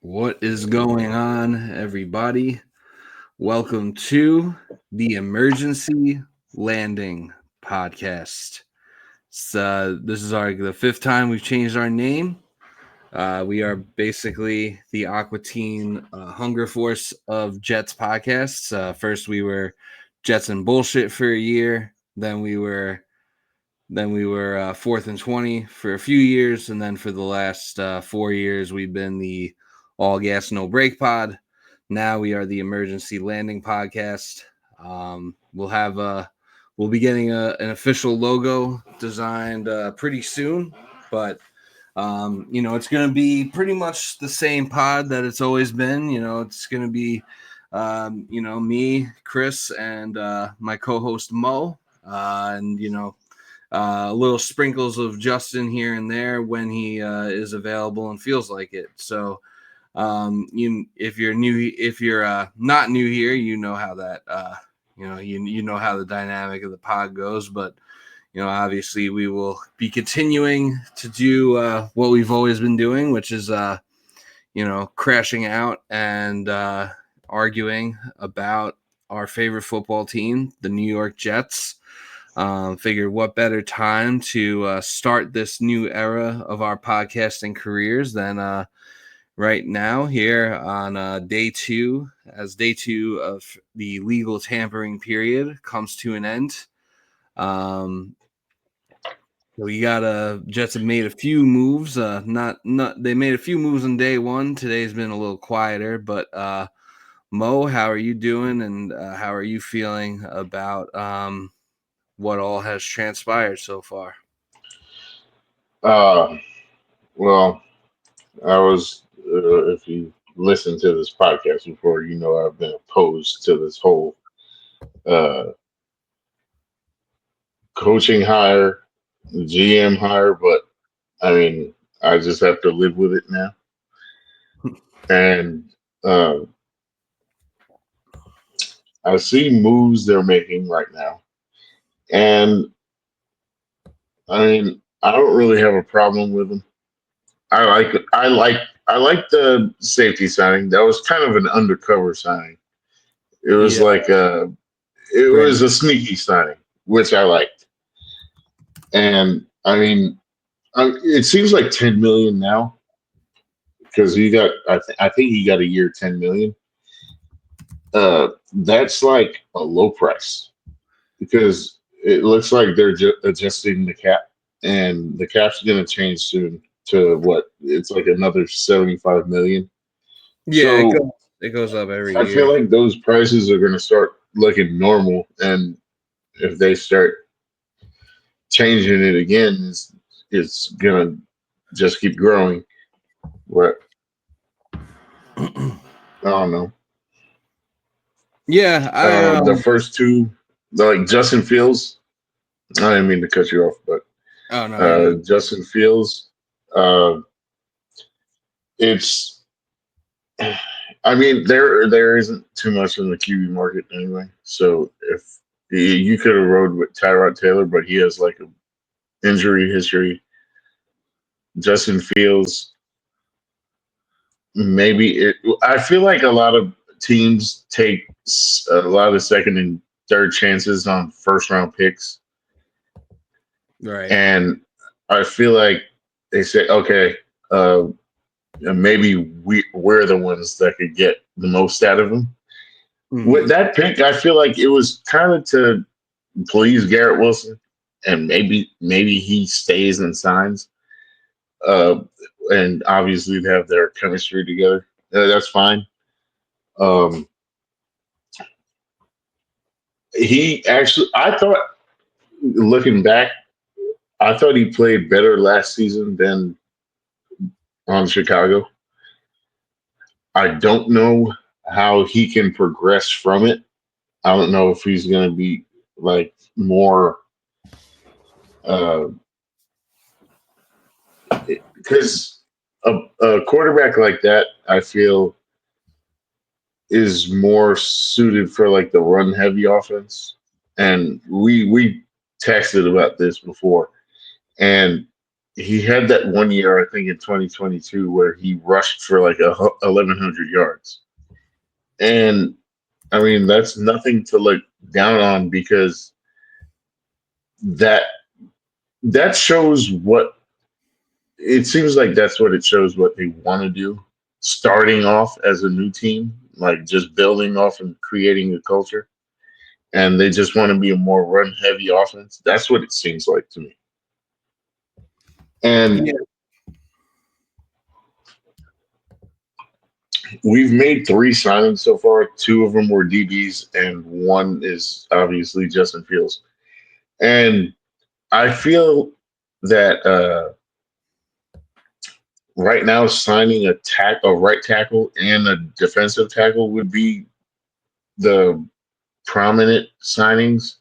What is going on, everybody? Welcome to the Emergency Landing Podcast. This is the fifth time we've changed our name. We are basically the Aqua Teen Hunger Force of Jets podcasts. First, we were Jets and Bullshit for a year. Then we were Fourth and 20 for a few years, and then for the last 4 years, we've been the All Gas No Break Pod. Now we are the Emergency Landing Podcast. We'll be getting an official logo designed pretty soon, but it's going to be pretty much the same pod that it's always been. It's going to be me, Chris, and my co-host Mo, and little sprinkles of Justin here and there when he is available and feels like it. So, if you're not new here, you know how that you know how the dynamic of the pod goes. But obviously, we will be continuing to do what we've always been doing, which is crashing out and arguing about our favorite football team, the New York Jets. Figured what better time to start this new era of our podcasting careers than right now here on day two, as day two of the legal tampering period comes to an end. Jets have made a few moves. They made a few moves on day one. Today's been a little quieter, but Mo, how are you doing, and how are you feeling about what all has transpired so far? Well, I was, if you listen to this podcast before, you know I've been opposed to this whole uh, coaching hire, GM hire, but I mean, I just have to live with it now. And uh, I see moves they're making right now. And I mean, I don't really have a problem with them. I like the safety signing. That was kind of an undercover signing. It was Yeah, like it Brandon. was a sneaky signing, which I liked. And I mean, it seems like 10 million now because he got. I think he got a year 10 million. That's like a low price because it looks like they're adjusting the cap, and the cap's going to change soon to what it's like another 75 million. Yeah, So it goes up every I feel year. like those prices are going to start looking normal, and if they start changing it again, it's gonna just keep growing. What I don't know. Yeah, I The first two, like Justin Fields. I didn't mean to cut you off, but oh no, you're good. Justin Fields. Uh, it's. I mean, there isn't too much in the QB market anyway. So if you could have rode with Tyrod Taylor, but he has like a injury history. Justin Fields, maybe it. I feel like a lot of teams take a lot of second and third chances on first round picks, Right. and I feel like they say, okay, uh, maybe we're the ones that could get the most out of him. With Mhm. that pick, I feel like it was kind of to please Garrett Wilson, and maybe he stays and signs. Uh, and obviously they have their chemistry together. That's fine. Um, he actually, I thought, looking back, I thought he played better last season than on Chicago. I don't know how he can progress from it. I don't know if he's going to be like more because a quarterback like that, I feel, is more suited for like the run heavy offense. And we texted about this before, and he had that one year, I think in 2022, where he rushed for like 1,100 yards. And I mean, that's nothing to look down on because that that shows what it seems like that's what it shows what they want to do. Starting off as a new team, like just building off and creating a culture, and they just want to be a more run heavy offense. That's what it seems like to me. And Yeah. we've made 3 signings so far. 2 of them were DBs, and one is obviously Justin Fields. And I feel that right now signing a right tackle and a defensive tackle would be the prominent signings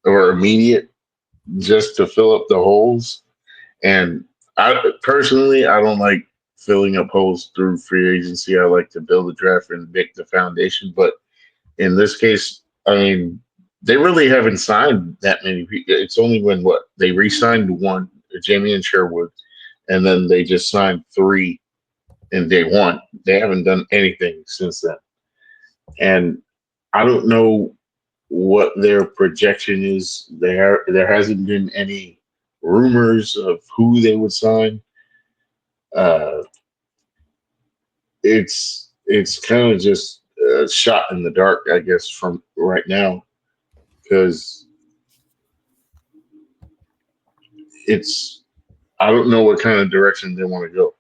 or immediate, just to fill up the holes. And I personally, I don't like filling up holes through free agency. I like to build a draft and make the foundation. But in this case, I mean, they really haven't signed that many people. It's only when they re-signed one, Jamie and Sherwood, and then they just signed 3 in day one. They haven't done anything since then. And I don't know what their projection is. There hasn't been any rumors of who they would sign. Uh, it's kind of just a shot in the dark, I guess, from right now, because it's I don't know what kind of direction they want to go.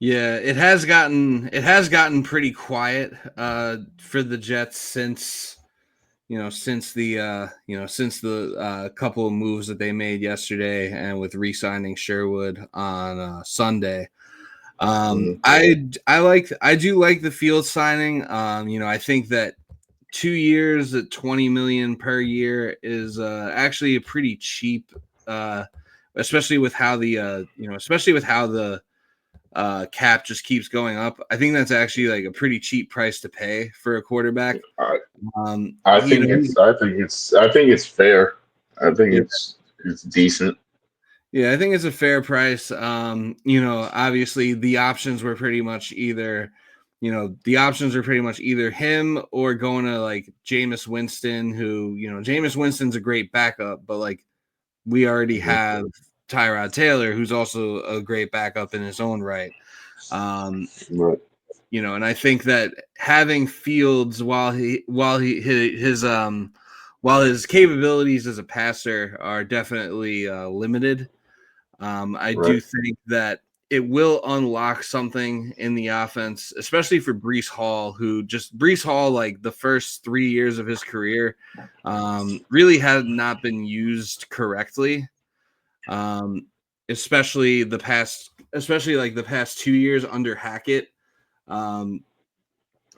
Yeah, it has gotten pretty quiet for the Jets since the couple of moves that they made yesterday and with re-signing Sherwood on Sunday. I do like the Field signing. I think that 2 years at $20 million per year is actually a pretty cheap, especially with how the cap just keeps going up. I think that's actually like a pretty cheap price to pay for a quarterback. I think it's fair. I think it's decent. Yeah, I think it's a fair price. Obviously the options were pretty much either him or going to like Jameis Winston, who, Jameis Winston's a great backup, but like we already have Tyrod Taylor, who's also a great backup in his own right. Right. And I think that having Fields while his capabilities as a passer are definitely limited, I do think that it will unlock something in the offense, especially for Breece Hall, like the first 3 years of his career, really had not been used correctly. Especially like the past 2 years under Hackett.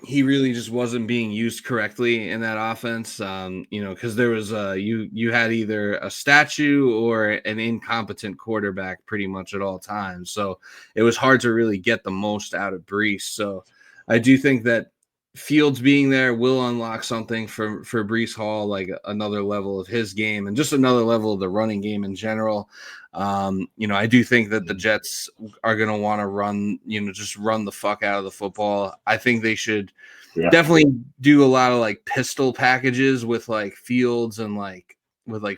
He really just wasn't being used correctly in that offense. Because there was you had either a statue or an incompetent quarterback pretty much at all times. So it was hard to really get the most out of Breece. So I do think that Fields being there will unlock something for Breece Hall, like another level of his game and just another level of the running game in general. I do think that the Jets are going to want to run the fuck out of the football. I think they should definitely do a lot of like pistol packages with like Fields and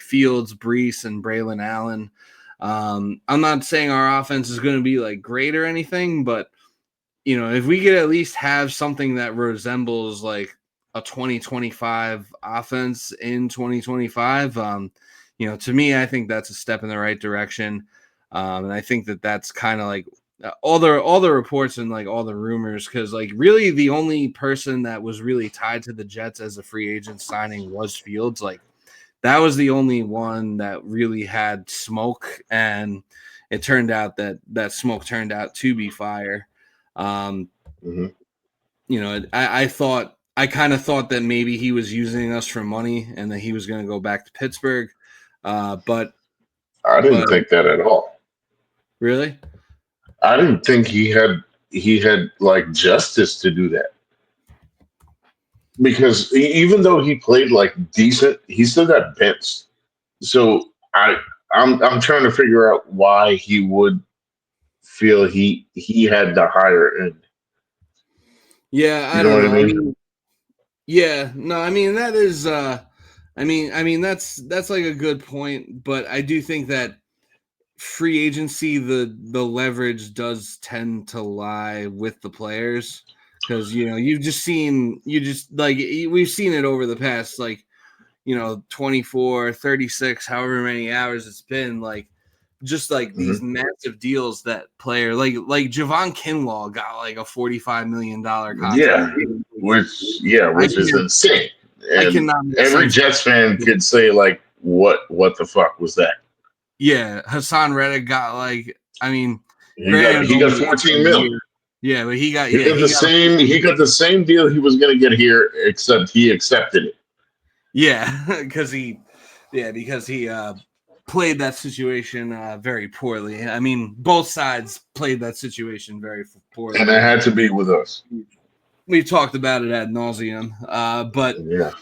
Fields, Breece, and Braylon Allen. I'm not saying our offense is going to be like great or anything, but if we could at least have something that resembles like a 2025 offense in 2025, to me, I think that's a step in the right direction. And I think that that's kind of like all the reports and like all the rumors, because like really the only person that was really tied to the Jets as a free agent signing was Fields. Like that was the only one that really had smoke, and it turned out that smoke turned out to be fire. I kind of thought that maybe he was using us for money and that he was going to go back to Pittsburgh. But I didn't think that at all. Really? I didn't think he had like justice to do that, because even though he played like decent, he still got benched. So I I'm trying to figure out why he would feel he had the higher end. Yeah, You I know don't what I know. I mean? mean, yeah, no, I mean that is I mean that's like a good point, but I do think that free agency the leverage does tend to lie with the players because we've seen it over the past 24 36 however many hours it's been like just like Hmm. these massive deals that player like Javon Kinlaw got like a $45 million contract. Yeah, which is I insane. I And cannot make every sense. Jets fan could say like, what the fuck was that? Yeah, Hassan Reddick got like, I mean, He granted, it got was he got only a 14 mil. year. Yeah, but He got the same. He got the same deal he was going to get here, except he accepted it. yeah, because he played that situation very poorly. I mean, both sides played that situation very poorly. And it had to be with us. We've talked about it ad nauseum, but Yeah.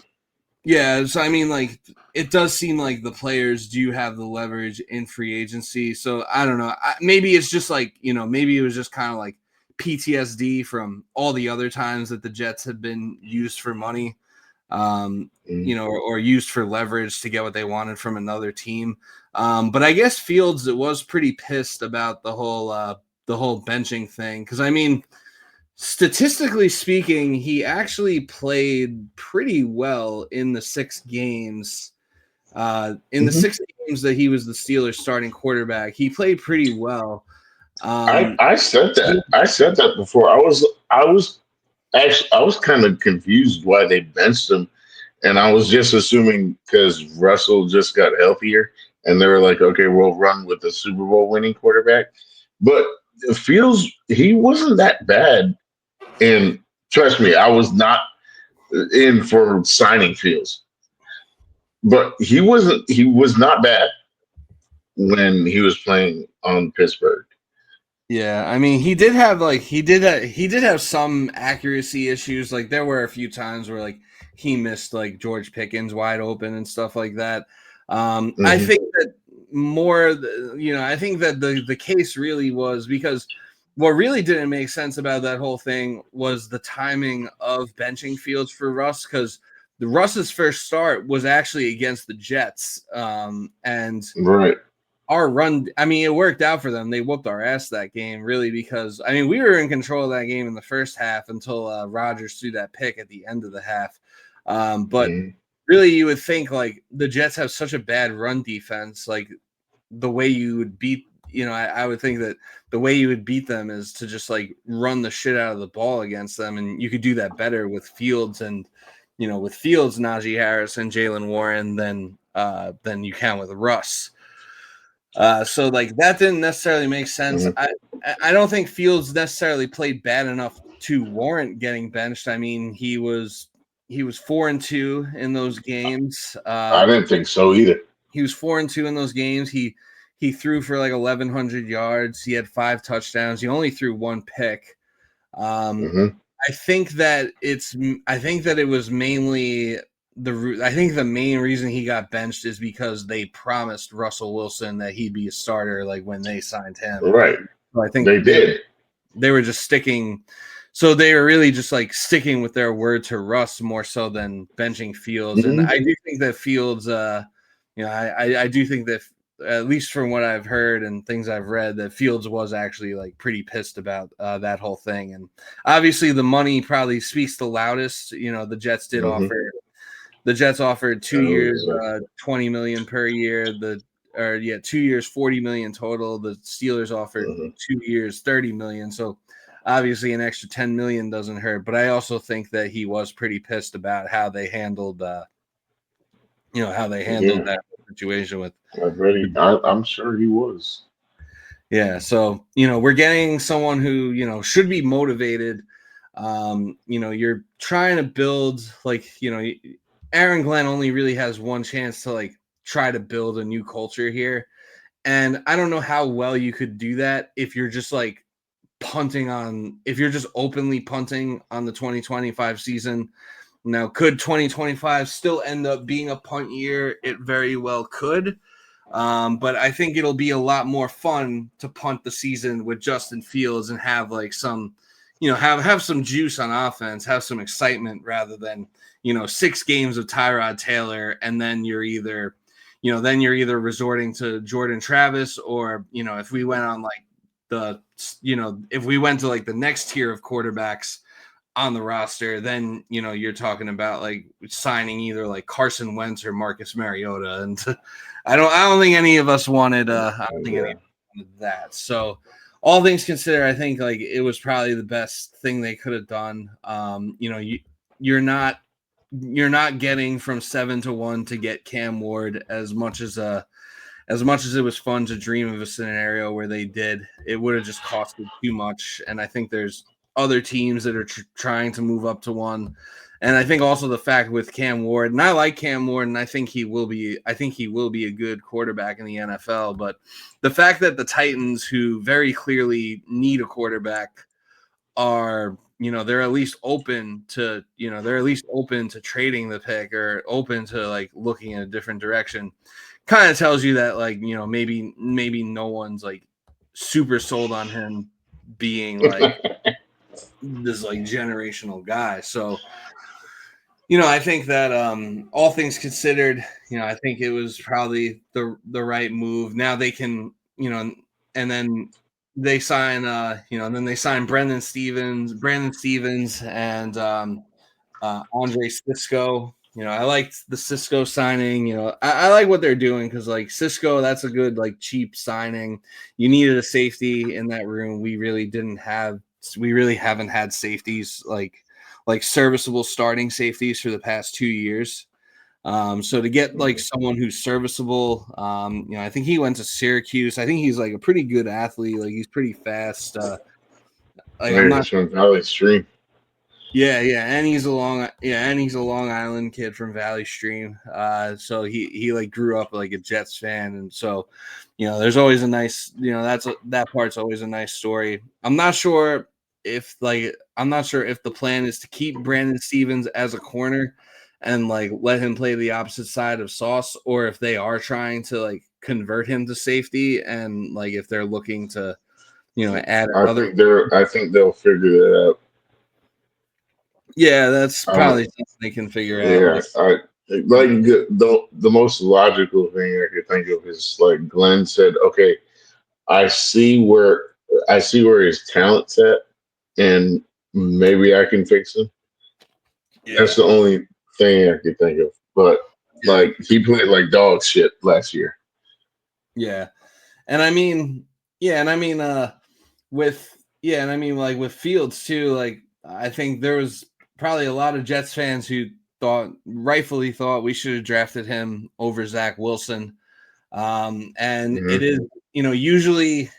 yeah, so I mean, like, it does seem like the players do have the leverage in free agency. So I don't know. Maybe it's just like, maybe it was just kind of like PTSD from all the other times that the Jets have been used for money, or used for leverage to get what they wanted from another team. But I guess Fields was pretty pissed about the whole benching thing because I mean, statistically speaking, he actually played pretty well in the 6 games. In the Mhm. 6 games that he was the Steelers' starting quarterback, he played pretty well. I said that. I said that before. I was kind of confused why they benched him, and I was just assuming because Russell just got healthier, and they were like, okay, we'll run with the Super Bowl winning quarterback. But Fields, he wasn't that bad, and trust me, I was not in for signing Fields, but he wasn't. He was not bad when he was playing on Pittsburgh. Yeah, I mean, he did have some accuracy issues. Like there were a few times where like he missed like George Pickens wide open and stuff like that. I Hmm. think that I think that the case really was because what really didn't make sense about that whole thing was the timing of benching Fields for Russ because the Russ's first start was actually against the Jets, and Right. our run, I mean, it worked out for them. They whooped our ass that game, really, because I mean, we were in control of that game in the first half until Rodgers threw that pick at the end of the half. But Mhm. really, you would think like the Jets have such a bad run defense, like the way you would beat, I would think that the way you would beat them is to just like run the shit out of the ball against them, and you could do that better with Fields and Najee Harris and Jalen Warren than you can with Russ. So like that didn't necessarily make sense. Mhm. I don't think Fields necessarily played bad enough to warrant getting benched. I mean, he was 4-2 in those games. I didn't think so either. He was 4-2 in those games. He threw for like 1,100 yards. He had 5 touchdowns. He only threw one pick. Um, Hmm. I think that it was mainly I think the main reason he got benched is because they promised Russell Wilson that he'd be a starter like when they signed him. Right. So I think They did. they were just sticking. So they were really just like sticking with their word to Russ more so than benching Fields. And Mhm. I do think that Fields, I do think that at least from what I've heard and things I've read, that Fields was actually like pretty pissed about that whole thing. And obviously the money probably speaks the loudest. Mhm. The Jets offered 2 years, That was 20 million per year. 2 years, 40 million total. The Steelers offered mhm. 2 years, 30 million. So obviously an extra 10 million doesn't hurt. But I also think that he was pretty pissed about how they handled, Yeah, that situation with. I've ready. I'm sure he was. Yeah, so we're getting someone who should be motivated. You're trying to build Aaron Glenn only really has one chance to like try to build a new culture here, and I don't know how well you could do that if you're just like if you're just openly punting on the 2025 season. Now, could 2025 still end up being a punt year? It very well could. But I think it'll be a lot more fun to punt the season with Justin Fields and have like some, have some juice on offense, have some excitement rather than, 6 games of Tyrod Taylor. And then you're either resorting to Jordan Travis, or, if we went on like if we went to like the next tier of quarterbacks on the roster, then you're talking about like signing either like Carson Wentz or Marcus Mariota, and I don't think any of us wanted that. So all things considered, I think like it was probably the best thing they could have done. You're not getting from 7-1 to get Cam Ward as much as it was fun to dream of a scenario where they did. It would have just costed too much, and I think there's other teams that are trying to move up to 1. And I think also the fact with Cam Ward, and I like Cam Ward, and I think he will be a good quarterback in the NFL. But the fact that the Titans, who very clearly need a quarterback, are, they're at least open to trading the pick or open to like looking in a different direction, kind of tells you that like, maybe no one's like super sold on him being like this like generational guy. So, I think that all things considered, I think it was probably the right move. Now they can, and then they sign, Brandon Stevens and Andre Cisco. I liked the Cisco signing. I like what they're doing because like Cisco, that's a good like cheap signing. You needed a safety in that room. We really haven't had safeties like serviceable starting safeties for the past 2 years. So to get like someone who's serviceable, I think he went to Syracuse. I think he's like a pretty good athlete. Like he's pretty fast. I'm not from Valley Stream. Yeah, and he's a Long Island kid from Valley Stream. So he like grew up like a Jets fan, and so there's always a nice that part's always a nice story. I'm not sure if the plan is to keep Brandon Stevens as a corner and like let him play the opposite side of Sauce, or if they are trying to like convert him to safety, and like if they're looking to add another. I think they'll figure that out. Yeah, that's probably something they can figure out. The most logical thing I could think of is like Glenn said, okay, I see where his talent's at, and maybe I can fix him. Yeah. That's the only thing I could think of. But like he played like dog shit last year. Yeah. And I mean, with Fields too, like I think there was probably a lot of Jets fans who rightfully thought we should have drafted him over Zach Wilson. It is, usually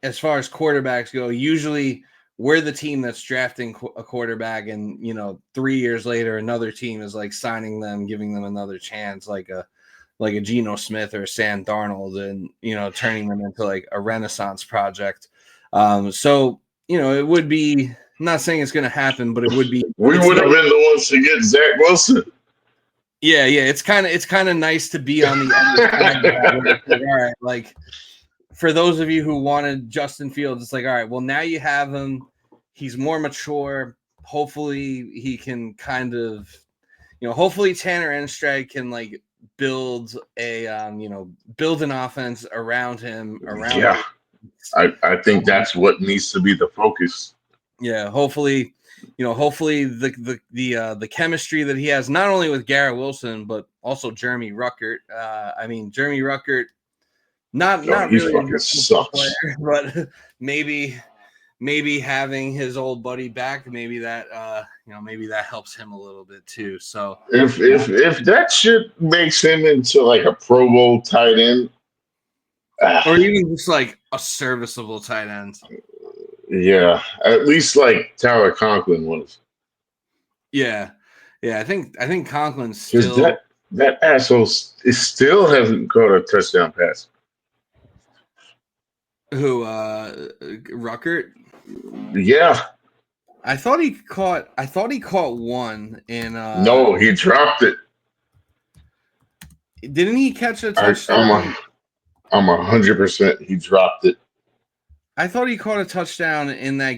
as far as quarterbacks go, usually we're the team that's drafting a quarterback, and 3 years later, another team is like signing them, giving them another chance, like a Geno Smith or a Sam Darnold, and turning them into like a renaissance project. So it would be. I'm not saying it's going to happen, but it would be. We would have been the ones to get Zach Wilson. Yeah. It's kind of nice to be on the other side. Like, all right, like for those of you who wanted Justin Fields, it's like, all right, well now you have him. He's more mature. Hopefully he can kind of, hopefully Tanner Enstrad can like build an offense around him. Him. I think that's what needs to be the focus. Yeah, hopefully the chemistry that he has, not only with Garrett Wilson but also Jeremy Ruckert. Jeremy Ruckert, not really a good player, but maybe having his old buddy back, maybe that helps him a little bit too. So if that shit makes him into like a Pro Bowl tight end, or even just like a serviceable tight end. Yeah, at least like Tyler Conklin was. Yeah. I think Conklin's still that asshole still hasn't caught a touchdown pass. Who, Ruckert? Yeah. I thought he caught one in. No, he dropped it. Didn't he catch a I'm touchdown? I'm 100%. He dropped it. I thought he caught a touchdown in that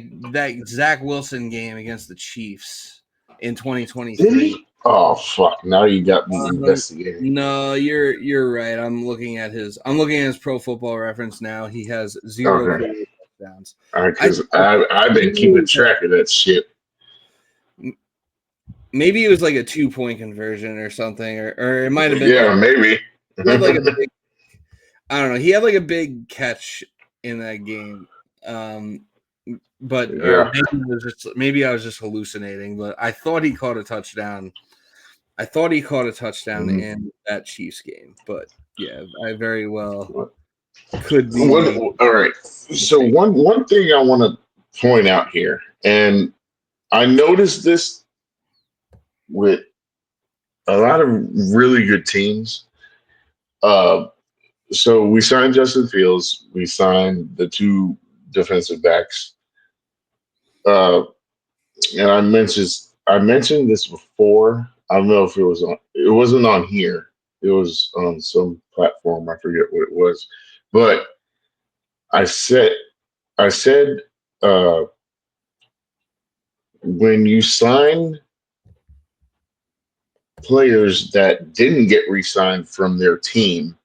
Zach Wilson game against the Chiefs in Did 2023. he? Oh fuck! Now you got me investigating. No, you're right. I'm looking at his Pro Football Reference now. He has 0 Okay, career touchdowns. because I've been keeping track of that shit. Maybe it was like a 2-point conversion or something, or it might have been Yeah, maybe. he had like a big, I don't know. He had like a big catch in that game. But or Yeah. maybe I was just hallucinating, but I thought he caught a touchdown. I thought he caught a touchdown Mhm. in that Chiefs game, but yeah, I very well could be. All right. So one thing I want to point out here, and I noticed this with a lot of really good teams. Uh, so we signed Justin Fields. We signed the two defensive backs. Uh, and I mentioned this before. I don't know if it was on. It wasn't on here. It was on some platform. I forget what it was, but I said I said uh, when you sign players that didn't get re-signed from their team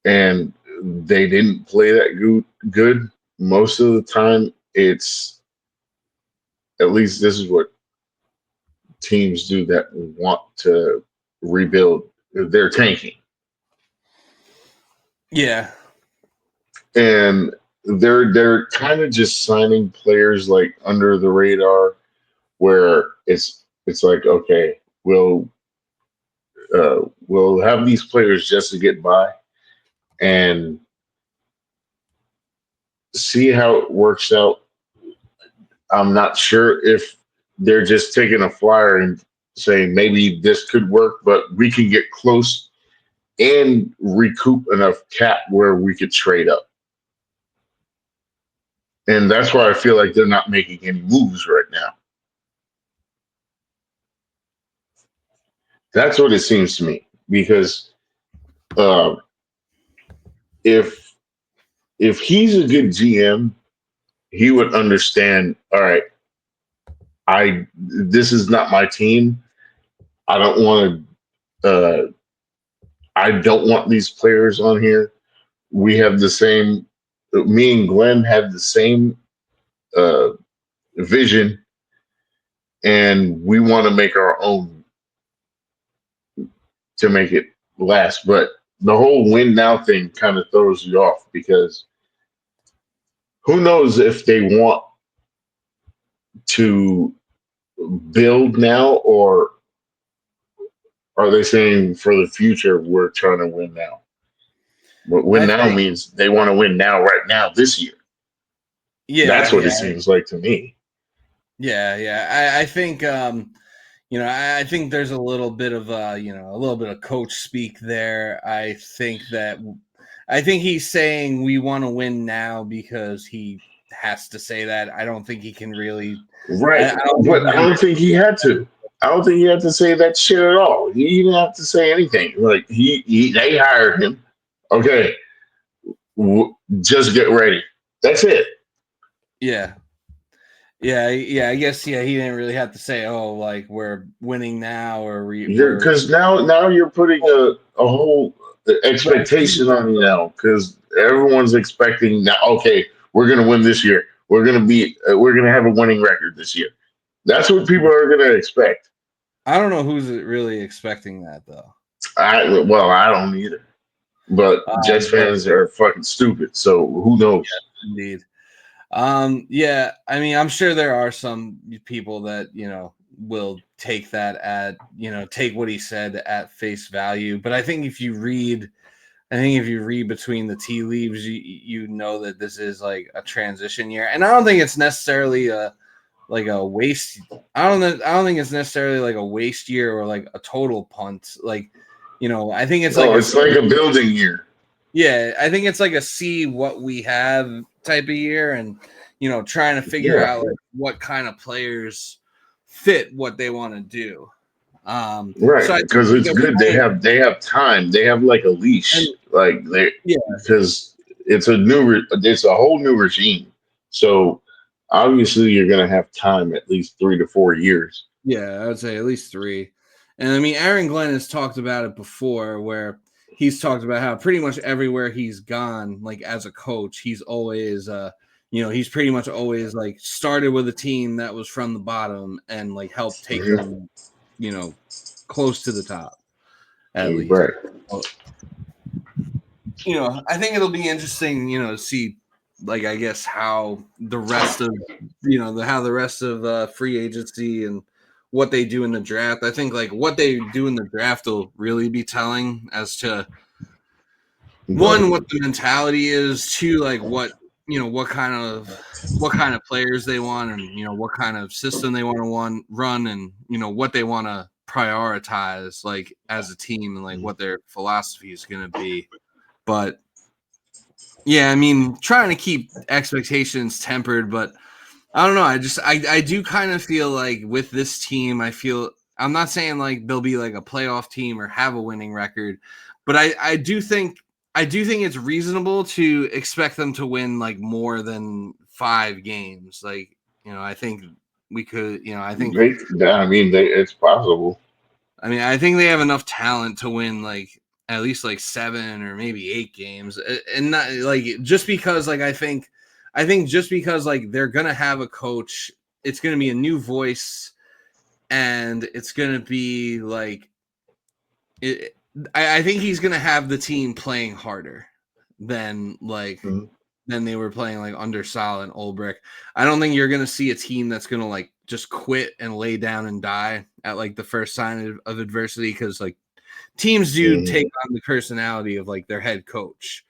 and they didn't play that good, most of the time it's, at least this is what teams do that want to rebuild. They're tanking, Yeah, and they're kind of just signing players like under the radar, where it's like, okay, we'll have these players just to get by and see how it works out. I'm not sure if they're just taking a flyer and saying maybe this could work, but we can get close and recoup enough cap where we could trade up. And that's why I feel like they're not making any moves right now. That's what it seems to me. Because uh, if if he's a good GM, he would understand. All right, this is not my team. I don't want to. I don't want these players on here. We have the same. Me and Glenn have the same uh, vision, and we want to make our own to make it last. But the whole win now thing kind of throws you off because who knows if they want to build now, or are they saying for the future we're trying to win now? But win I now think. means they want to win now, right now, this year. That's Yeah, what it yeah, seems like to me. yeah. I think. I think there's a little bit of a little bit of coach speak there. I think he's saying we want to win now because he has to say that. I don't think he can really. Right. I don't think But he I can. don't think he had to. I don't think he had to say that shit at all. He didn't have to say anything. Like they hired him. Okay, just get ready. That's it. Yeah, yeah. I guess he didn't really have to say, "Oh, like we're winning now," or we're. Because now you're putting a whole But I think expectation on you now. Because everyone's expecting now. Okay, we're gonna win this year. We're gonna have a winning record this year. That's what people are gonna expect. I don't know who's really expecting that though. I don't either. But Jets But fans are fucking stupid. So who knows? indeed. Yeah, I mean, I'm sure there are some people that, will take that take what he said at face value. But I think if you read between the tea leaves, you know that this is like a transition year. And I don't think it's necessarily like a waste. I don't think it's necessarily like a waste year or like a total punt. Like, I think it's like No, it's like a building year. yeah, I think it's like a see what we have type of year, and trying to figure Yeah. out like what kind of players fit what they want to do. Right, So I do because think it's they'll be good. playing, They have time. They have like a and leash, like they yeah, because it's a whole new regime. So obviously, you're gonna have time at least 3 to 4 years. yeah, I would say at least 3. And I mean, Aaron Glenn has talked about it before, where he's talked about how pretty much everywhere he's gone, like as a coach, he's always, he's pretty much always like started with a team that was from the bottom and like helped take Mhm. them, close to the top at least. Right. So, I think it'll be interesting, to see, like, I guess how the rest of, how the rest of free agency and what they do in the draft. I think like what they do in the draft will really be telling as to Right. one, what the mentality is, two, like what kind of players they want, and what kind of system they want to run, and what they want to prioritize like as a team, and like what their philosophy is going to be. But yeah, I mean, trying to keep expectations tempered, but I don't know. I do kind of feel like with this team, I'm not saying like they'll be like a playoff team or have a winning record, but I do think it's reasonable to expect them to win like more than 5 games. Like, I think we could, It's possible. I think they have enough talent to win like at least like 7 or maybe 8 games, and not like just because like I think just because like they're gonna have a coach, it's gonna be a new voice, and it's gonna be like it. I think he's gonna have the team playing harder than like Mhm. than they were playing like under Sal and Ulbrich. I don't think you're gonna see a team that's gonna like just quit and lay down and die at like the first sign of adversity, because like teams do Mhm. take on the personality of like their head coach.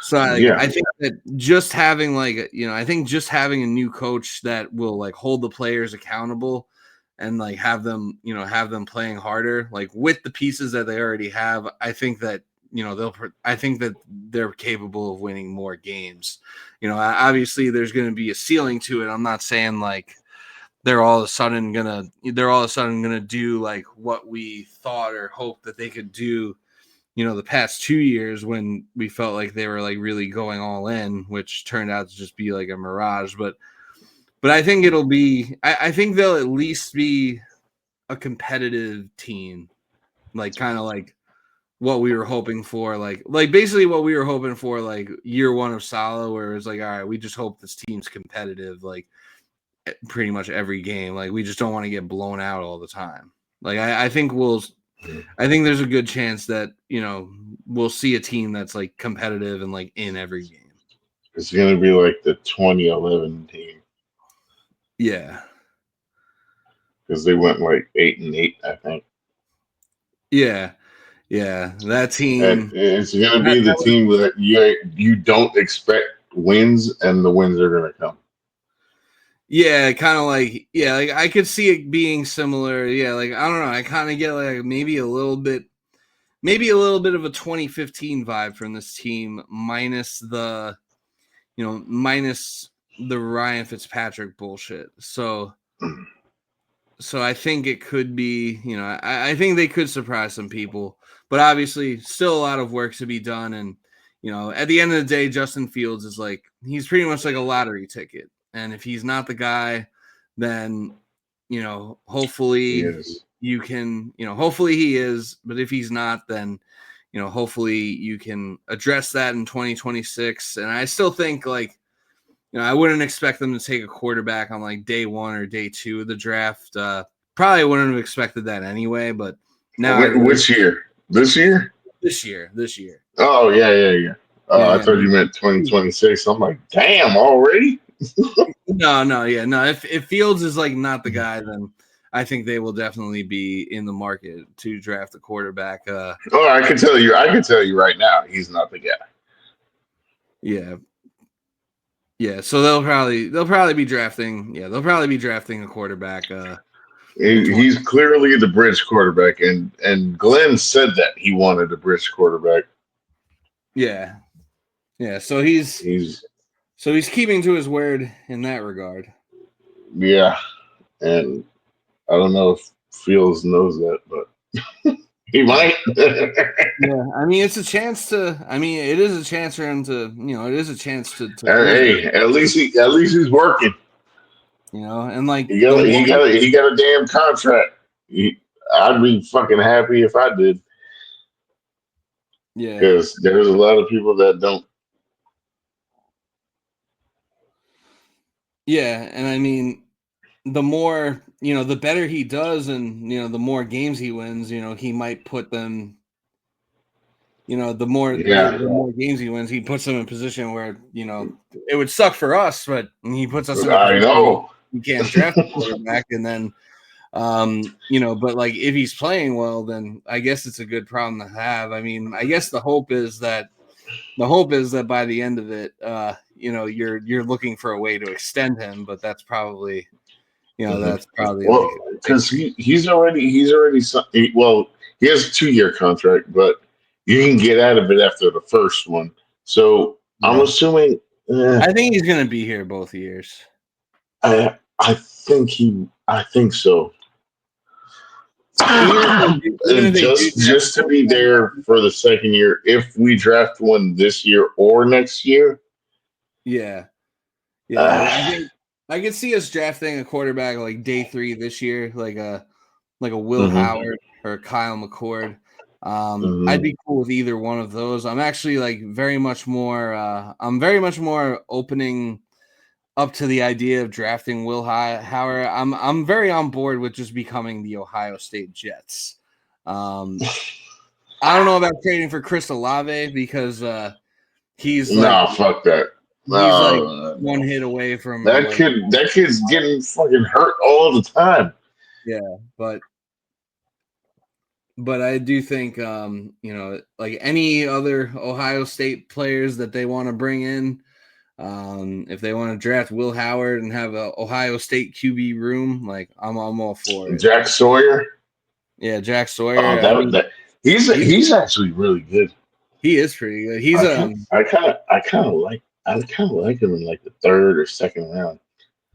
So Yeah. I think that just having like I think just having a new coach that will like hold the players accountable and like have them playing harder like with the pieces that they already have. I think that I think that they're capable of winning more games. Obviously there's going to be a ceiling to it. I'm not saying like they're all of a sudden gonna do like what we thought or hoped that they could do the past 2 years, when we felt like they were like really going all in, which turned out to just be like a mirage. But I think it'll be I think they'll at least be a competitive team, like kind of like what we were hoping for, like basically what we were hoping for like year one of Salah, where it was like, all right, we just hope this team's competitive like pretty much every game. Like we just don't want to get blown out all the time. Like I think there's a good chance that we'll see a team that's like competitive and like in every game. It's gonna be like the 2011 team Yeah, because they went like 8-8, I think. yeah, yeah. That And team. it's gonna That, be the that was, team that you don't expect wins, and the wins are gonna come. yeah, kind of like like I could see it being similar. Yeah, like I don't know. I kind of get like maybe a little bit of a 2015 vibe from this team, minus the Ryan Fitzpatrick bullshit. So I think it could be, I think they could surprise some people, but obviously still a lot of work to be done. And, at the end of the day, Justin Fields is like, he's pretty much like a lottery ticket. And if he's not the guy, then, hopefully Yes. hopefully he is. But if he's not, then, hopefully you can address that in 2026. And I still think like, I wouldn't expect them to take a quarterback on like day 1 or day 2 of the draft. Probably wouldn't have expected that anyway. But now I really Which year? This year? this year. Oh yeah. Yeah, I yeah. thought you meant 2026. I'm like, damn, already? No, yeah, no. If Fields is like not the guy, then I think they will definitely be in the market to draft a quarterback. Oh, I can tell you. I can tell you right now, he's not the guy. Yeah, yeah. So they'll probably be drafting. Yeah, they'll probably be drafting a quarterback. In 20. He's clearly the bridge quarterback, and Glenn said that he wanted a bridge quarterback. Yeah, yeah. So he's keeping to his word in that regard. Yeah, and I don't know if Fields knows that, but he might. Yeah, I mean, it's a chance to. I mean, it is a chance for him to. It is a chance to prove Hey, it. at least he's working. And like He the got more, he got a damn contract. I'd be fucking happy if I did, yeah, because there's a lot of people that don't. yeah, and I mean, the more the better he does, and the more games he wins, he might put them. Yeah, the more games he wins, he puts them in a position where it would suck for us, but he puts us in a I position where know. we can't draft a quarterback, and then but like if he's playing well, then I guess it's a good problem to have. I mean, I guess the hope is that by the end of it, you're looking for a way to extend him, but that's probably that's probably Well, like because he's already well, he has a 2-year contract, but you can get out of it after the first one. So I'm assuming. I think he's gonna be here both years. I think so. Even if they do Just to be there for the second year, if we draft one this year or next year. Yeah. I think I could see us drafting a quarterback like day 3 this year, like a Will Howard or a Kyle McCord. I'd be cool with either one of those. I'm actually like very much more opening up to the idea of drafting Will Howard. I'm very on board with just becoming the Ohio State Jets. I don't know about trading for Chris Olave because he's fuck that. He's like one hit away from that kid's getting fucking hurt all the time. Yeah, but I do think like any other Ohio State players that they want to bring in, if they want to draft Will Howard and have a Ohio State QB room, like I'm all for it. Jack Sawyer. Yeah, Jack Sawyer. He's actually really good. He is pretty good. He's I kind of like him in like the 3rd or 2nd round.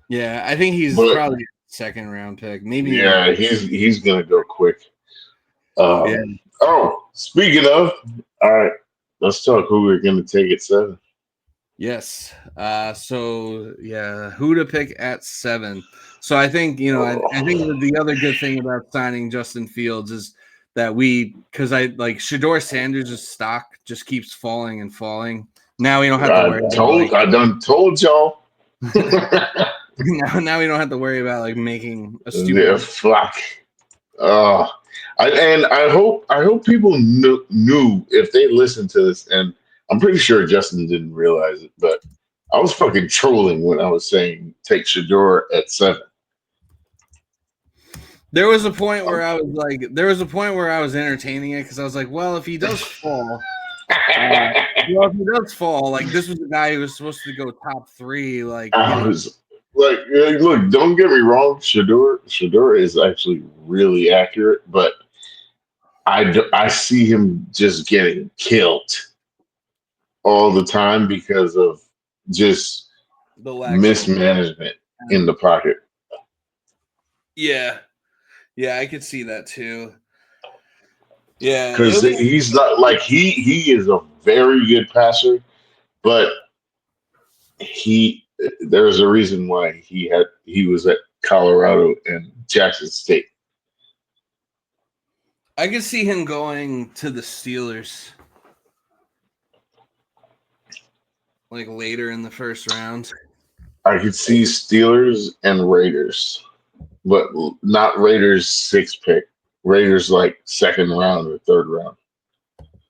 Yeah, I think he's probably a 2nd round pick. Maybe. Yeah, he's gonna go quick. Oh, speaking of, all right, let's talk who we're gonna take at 7. Yes. So yeah, who to pick at 7? So I think I think the other good thing about signing Justin Fields is that because Shedeur Sanders' stock just keeps falling and falling. Now we don't have to worry. I done told y'all. now we don't have to worry about like making a stupid. Yeah, fuck. I hope people knew if they listened to this, and I'm pretty sure Justin didn't realize it, but I was fucking trolling when I was saying take Shedeur at 7. There was a point where I was entertaining it because I was like, well, if he does fall, like this was the guy who was supposed to go top 3. Like I was like, look, don't get me wrong, Shedeur is actually really accurate, but I see him just getting killed all the time because of just the lack mismanagement in the pocket. Yeah, I could see that too. Yeah, because he's not like he is a very good passer, but there's a reason why he was at Colorado and Jackson State. I could see him going to the Steelers, like later in the 1st round. I could see Steelers and Raiders, but not Raiders 6th pick. Raiders like 2nd round or 3rd round.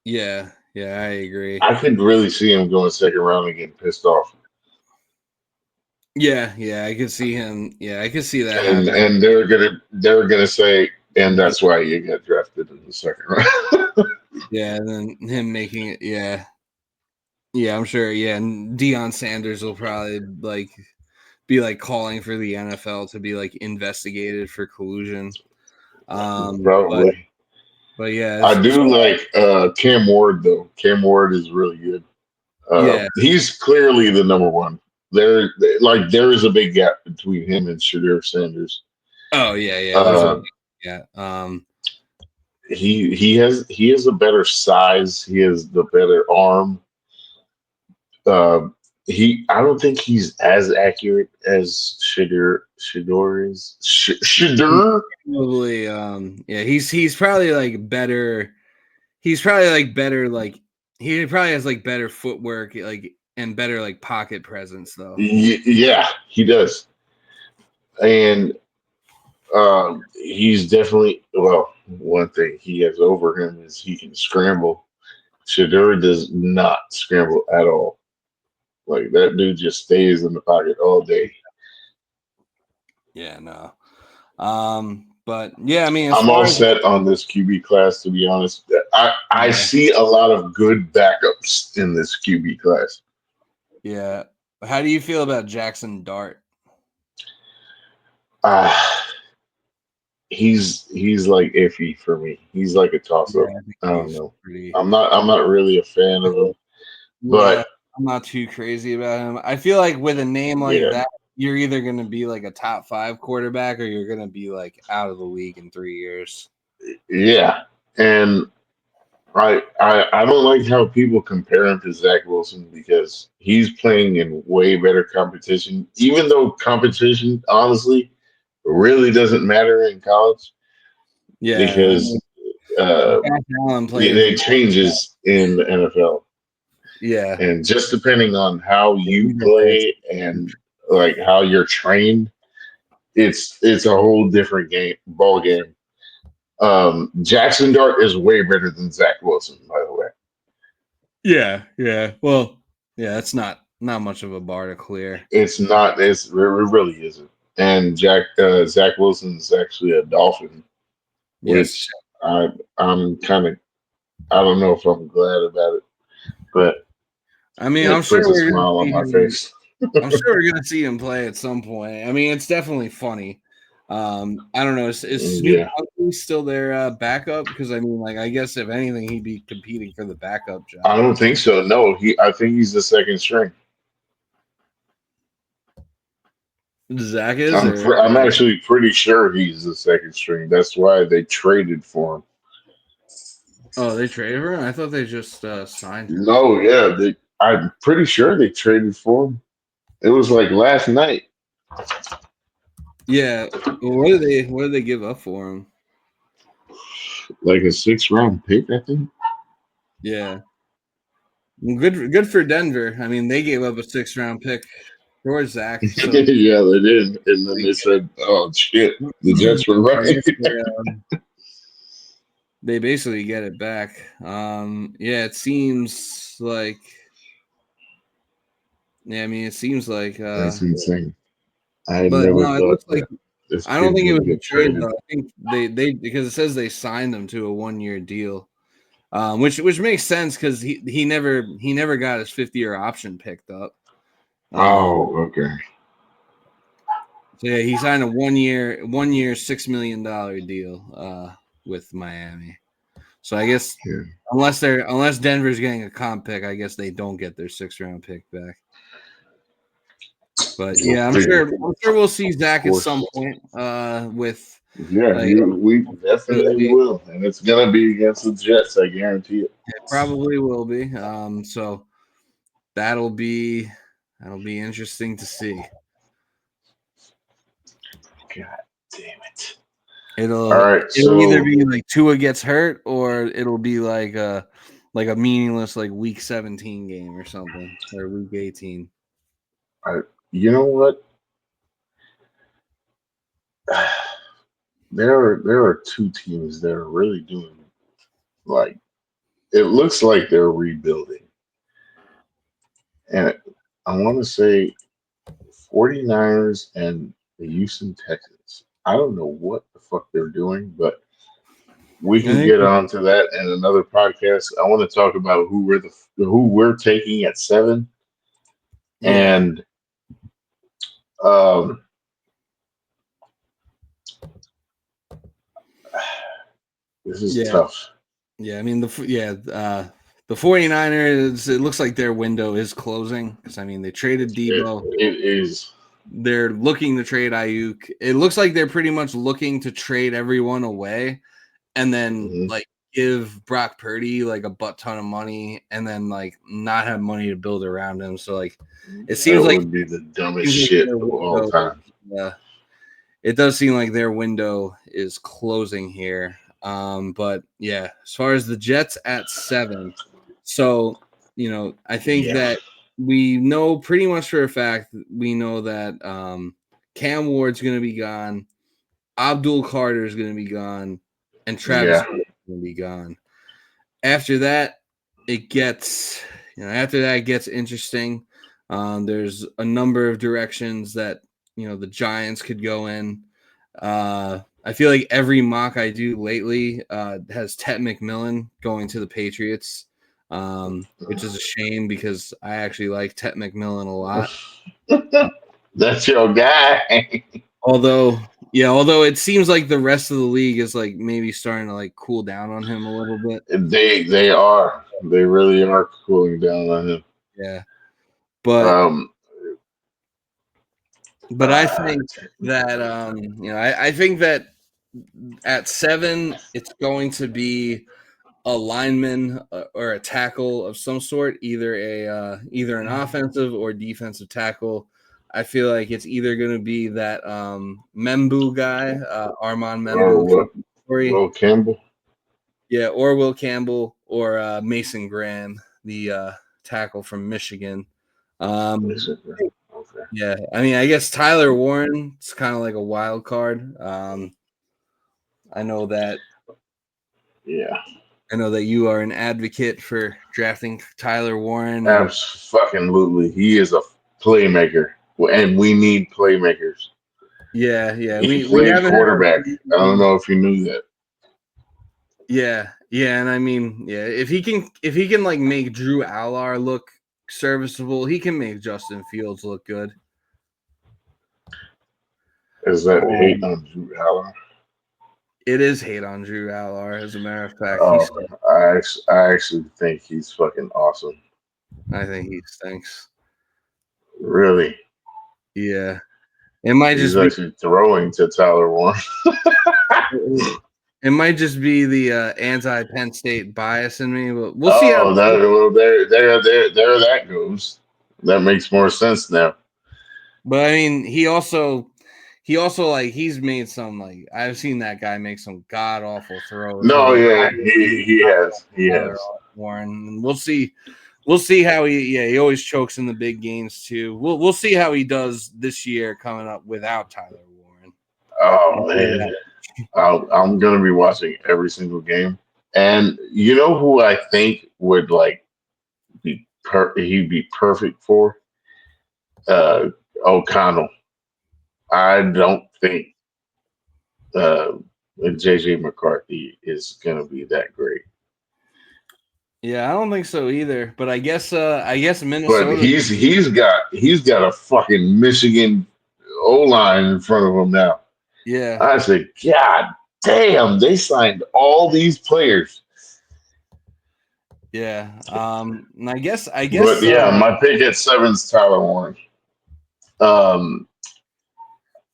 Yeah, I agree. I could really see him going 2nd round and getting pissed off. Yeah, I could see him. Yeah, I could see that. And they're gonna say, and that's why you got drafted in the 2nd round. Yeah, and then him making it. Yeah, I'm sure. Yeah, and Deion Sanders will probably be calling for the NFL to be investigated for collusion. Probably. But yeah, I do like Cam Ward though. Cam Ward is really good. He's clearly the number 1. There is a big gap between him and Shedeur Sanders. Oh yeah. Yeah. He has a better size. He has the better arm. Uh, I don't think he's as accurate as Shador is. Shador. Probably. Yeah. He's probably like better. He's probably like better. Like he probably has like better footwork. Like and better like pocket presence though. Yeah, he does. And he's definitely one thing he has over him is he can scramble. Shador does not scramble at all. Like that dude just stays in the pocket all day. Yeah. No. But yeah, I mean, as I'm far all as set on this QB class, to be honest. I yeah, see a lot of good backups in this QB class. yeah. How do you feel about Jackson Dart? Uh, he's like iffy for me. He's like a toss Yeah, up. I think I don't he's know. pretty. I'm not really a fan of him, Yeah, but I'm not too crazy about him. I feel like with a name like yeah, that, you're either going to be like a top 5 quarterback or you're going to be like out of the league in 3 years. yeah. And I don't like how people compare him to Zach Wilson because he's playing in way better competition. Even though competition, honestly, really doesn't matter in college Yeah, I because mean, uh, Josh Allen played it in. changes in the NFL, Yeah, and just depending on how you either way, play and like how you're trained, it's a whole different ball game. Jackson Dart is way better than Zach Wilson, by the way. yeah. Well, yeah, that's not much of a bar to clear. It's not. It really isn't. And Zach Wilson's actually a Dolphin, Yes, which I'm kind of I don't know if I'm glad about it, but I mean, I'm it sure puts a we're going to smile on see my him. face. I'm sure we're gonna see him play at some point. I mean, it's definitely funny. I don't know. Is Snoop Yeah, Huntley still their backup? Because I mean, like, I guess if anything, he'd be competing for the backup I job. don't think so. No, I think he's the second string. Zach is, or I'm actually pretty sure he's the second string. That's why they traded for him. oh, they traded for him. I thought they just signed him. No, yeah, I'm pretty sure they traded for him. It was like last night. Yeah. Well, what did they give up for him? Like a 6th round pick, I think. Yeah. Well, good for Denver. I mean, they gave up a 6th round pick for Zach. So Yeah, they did. And then they said, oh, shit, the Jets were I right. guess they basically get it back. Yeah, it seems like. Yeah, I mean, it seems like. That's insane. I had But never no, it thought looks like that this I don't kid's think it going to was a get trade traded. though. I think they because it says they signed him to a 1 year deal, which makes sense because he never got his 5th year option picked up. Oh, okay. So yeah, he signed a 1 year $6 million deal with Miami. So I guess Yeah. unless Denver's getting a comp pick, I guess they don't get their 6th round pick back. But Go yeah, I'm figure. sure we'll see Of Zach at some course. point with Yeah, like we definitely hopefully will. And it's going to be against the Jets, I guarantee it. it probably will be. So that'll be interesting to see. God damn it. All It'll right. it'll either So, be like Tua gets hurt or it'll be like a meaningless like week 17 game or something or week 18. you know what? There are two teams that are really doing like it looks like they're rebuilding. And I want to say 49ers and the Houston Texans. I don't know what the fuck they're doing, but we I can think get on to that in another podcast. I want to talk about who we're taking at 7, yeah. and um, this is Yeah. tough. Yeah, I mean the 49ers, it looks like their window is closing because I mean they traded It, Debo. it is. they're looking to trade Ayuk. It looks like they're pretty much looking to trade everyone away and then like give Brock Purdy like a butt ton of money and then like not have money to build around him. So like it seems that like would be the dumbest shit of all time. It does seem like their window is closing here. But yeah, as far as the Jets at 7, so I think that we know pretty much for a fact. We know that Cam Ward's going to be gone, Abdul Carter is going to be gone, and Travis is going to be gone. After that, it gets interesting. There's a number of directions that the Giants could go in. I feel like every mock I do lately has Ted McMillan going to the Patriots, which is a shame because I actually like Ted McMillan a lot. That's your guy. Although it seems like the rest of the league is like maybe starting to like cool down on him a little bit. They really are cooling down on him. Yeah, but I think that I think that at 7 it's going to be a lineman or a tackle of some sort, either an offensive or defensive tackle. I feel like it's either going to be that Membu guy, Armand Membu, Will Campbell. Yeah, or Will Campbell or Mason Graham, the tackle from Michigan. Yeah, I mean, I guess Tyler Warren is kind of like a wild card. I know that. Yeah. I know that you are an advocate for drafting Tyler Warren. Absolutely. He is a playmaker, and we need playmakers. Yeah. He played quarterback. I don't know if you knew that. Yeah, and I mean, if he can like make Drew Allar look serviceable, he can make Justin Fields look good. Is that hate on Drew Allar? It is hate on Drew Allar, as a matter of fact. I actually think he's fucking awesome. I think he stinks. Really? Yeah. It might he's actually throwing to Tyler Warren. It might just be the anti-Penn State bias in me, but we'll see how. There that goes. That makes more sense now. But I mean, he also like he's made some like I've seen that guy make some god awful throws. No, yeah, he has. Warren, we'll see how he always chokes in the big games too. We'll see how he does this year coming up without Tyler Warren. Oh man. I'm gonna be watching every single game, and you know who I think would like he'd be perfect for O'Connell. I don't think JJ McCarthy is gonna be that great. Yeah, I don't think so either. But I guess Minnesota. But he's got a fucking Michigan O-line in front of him now. Yeah. I said, God damn, they signed all these players. Yeah. And I guess. But my pick at 7 is Tyler Warren.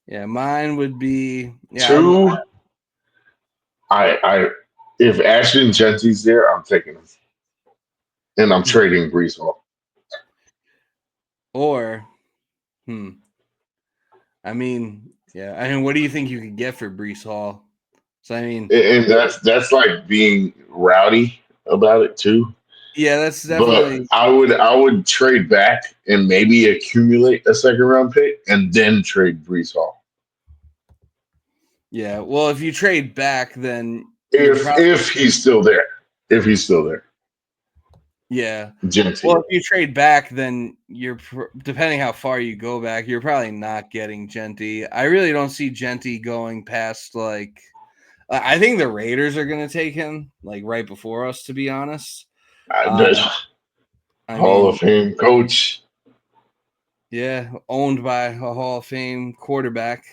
Yeah, mine would be 2. I if Ashton Genty's there, I'm taking him, and I'm trading Breece Hall. Or, I mean. Yeah, I mean, what do you think you could get for Breece Hall? So I mean, and that's like being rowdy about it too. Yeah, that's definitely. But I would trade back and maybe accumulate a 2nd round pick and then trade Breece Hall. Yeah, well, if you trade back, then if he's still there. Yeah. Genty. Well, if you trade back, then you're depending how far you go back, you're probably not getting Genty. I really don't see Genty going past like. I think the Raiders are going to take him like right before us, to be honest. Hall of Fame coach. Yeah, owned by a Hall of Fame quarterback.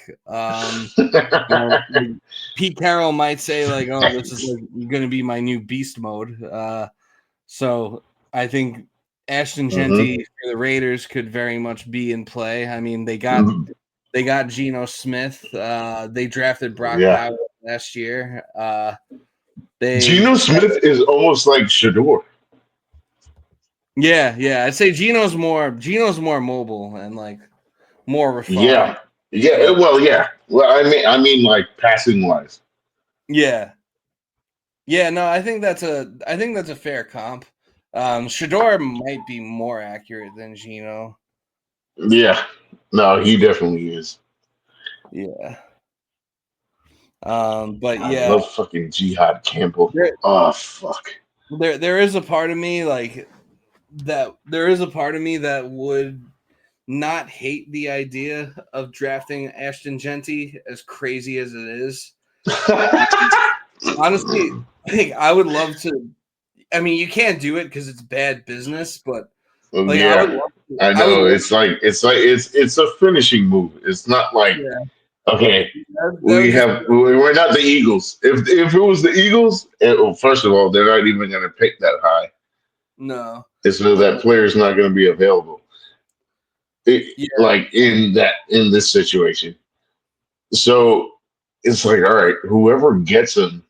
Pete Carroll might say like, "Oh, this is like going to be my new beast mode." So I think Ashton Genty for the Raiders could very much be in play. I mean, they got Geno Smith. They drafted Brock Yeah. Powell last year. Geno Smith is almost like Shador. Yeah. I'd say Geno's more mobile and like more refined. Yeah. Well, yeah. Well, I mean, like passing wise. Yeah. No, I think that's a fair comp. Shador might be more accurate than Geno. Yeah. No, he definitely is. Yeah. But I love fucking Jihad Campbell. Fuck. There is a part of me like that. There is a part of me that would not hate the idea of drafting Ashton Genty, as crazy as it is. Honestly, I think I would love to. I mean, you can't do it because it's bad business, but like, yeah, I know. It's a finishing move. It's not like okay, we're not the Eagles. If it was the Eagles, well, first of all, they're not even going to pick that high. No, so that player's not going to be available. Like in this situation, so it's like, all right, whoever gets him,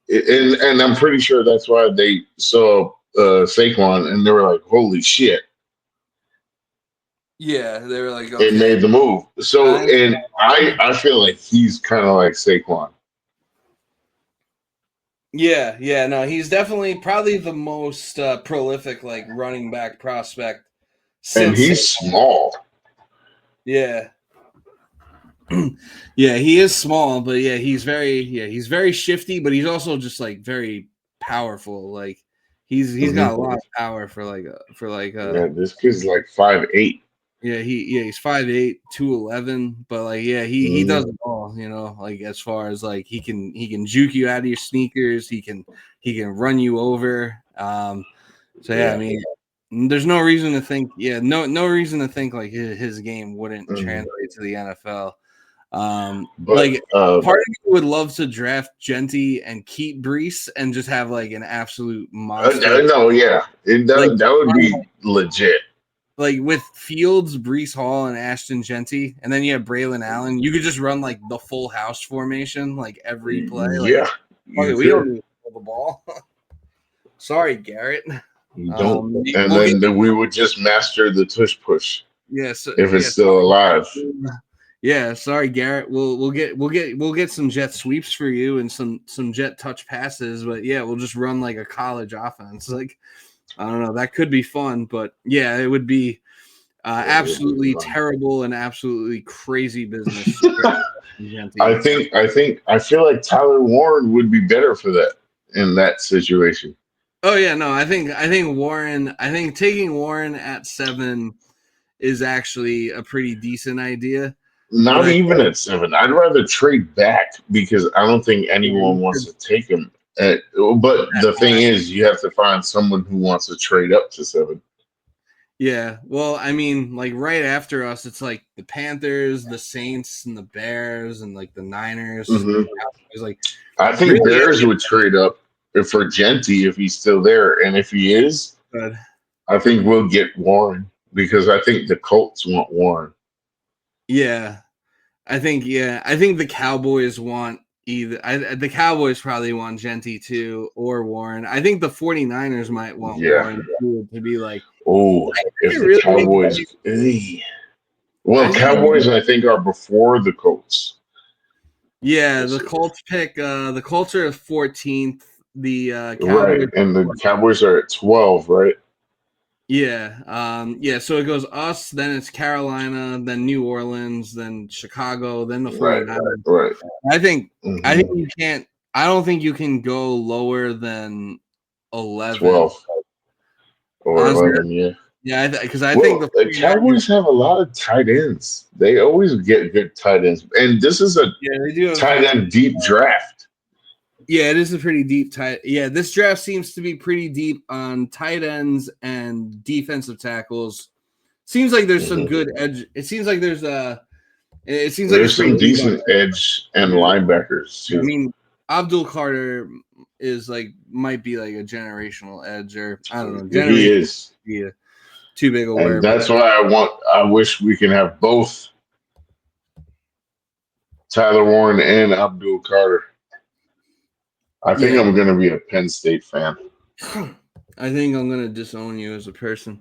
and I'm pretty sure that's why they saw Saquon and they were like, holy shit. Yeah, they were like, okay. It made the move. So, and I feel like he's kind of like Saquon. Yeah, no, he's definitely probably the most prolific like running back prospect. And he's small. Yeah. Yeah, he is small, but yeah, he's very shifty, but he's also just like very powerful. Like he's got a lot of power for yeah, this kid's like 5'8". Yeah, he's 5'8", 211, but like he does it all, you know, like as far as like he can juke you out of your sneakers, he can run you over. I mean, there's no reason to think no reason to think like his game wouldn't translate to the NFL. But part of me would love to draft Genty and keep Brees and just have like an absolute monster. No, yeah, that would be legit. Like with Fields, Brees Hall, and Ashton Genty, and then you have Braylon Allen. You could just run like the full house formation, like every play. Like, we don't need to throw the ball. Sorry, Garrett. You don't. Then we would just master the tush push. Yes, if it's still alive. Yeah, sorry, Garrett. We'll get some jet sweeps for you and some jet touch passes, but yeah, we'll just run like a college offense. Like, I don't know, that could be fun, but yeah, it would be absolutely terrible and absolutely crazy business. I feel like Tyler Warren would be better for that in that situation. Oh yeah, no, I think Warren. I think taking Warren at 7 is actually a pretty decent idea. Not even at 7. I'd rather trade back because I don't think anyone wants to take him. But the thing is, you have to find someone who wants to trade up to 7. Yeah, well, I mean, like right after us, it's like the Panthers, the Saints, and the Bears, and like the Niners. Like, I think really, Bears would trade up for Genty if he's still there, and if he is, I think we'll get Warren because I think the Colts want Warren. Yeah, I think the Cowboys want either. The Cowboys probably want Genty too or Warren. I think the 49ers might want Warren too, to be like, oh, if the really Cowboys. Well, Cowboys, I think, are before the Colts. Yeah, the Colts pick. The Colts are 14th. The Cowboys, right, and the Cowboys are at 12, right? Yeah. So it goes us, then it's Carolina, then New Orleans, then Chicago, then the 49ers. Right. I think you can't. I don't think you can go lower than 11. 12 or 11, yeah. Yeah, because I think the Cowboys have a lot of tight ends. They always get good tight ends, and this is a tight end deep draft. Yeah, it is a pretty deep tight. Yeah, this draft seems to be pretty deep on tight ends and defensive tackles. Seems like there's some good edge. It seems like there's some decent edge and linebackers too. I mean, Abdul Carter is like might be like a generational edge, or I don't know, He generation is, be too big a and word. that's why I wish we can have both Tyler Warren and Abdul Carter. I think Yeah. I'm going to be a Penn State fan. I think I'm gonna disown you as a person.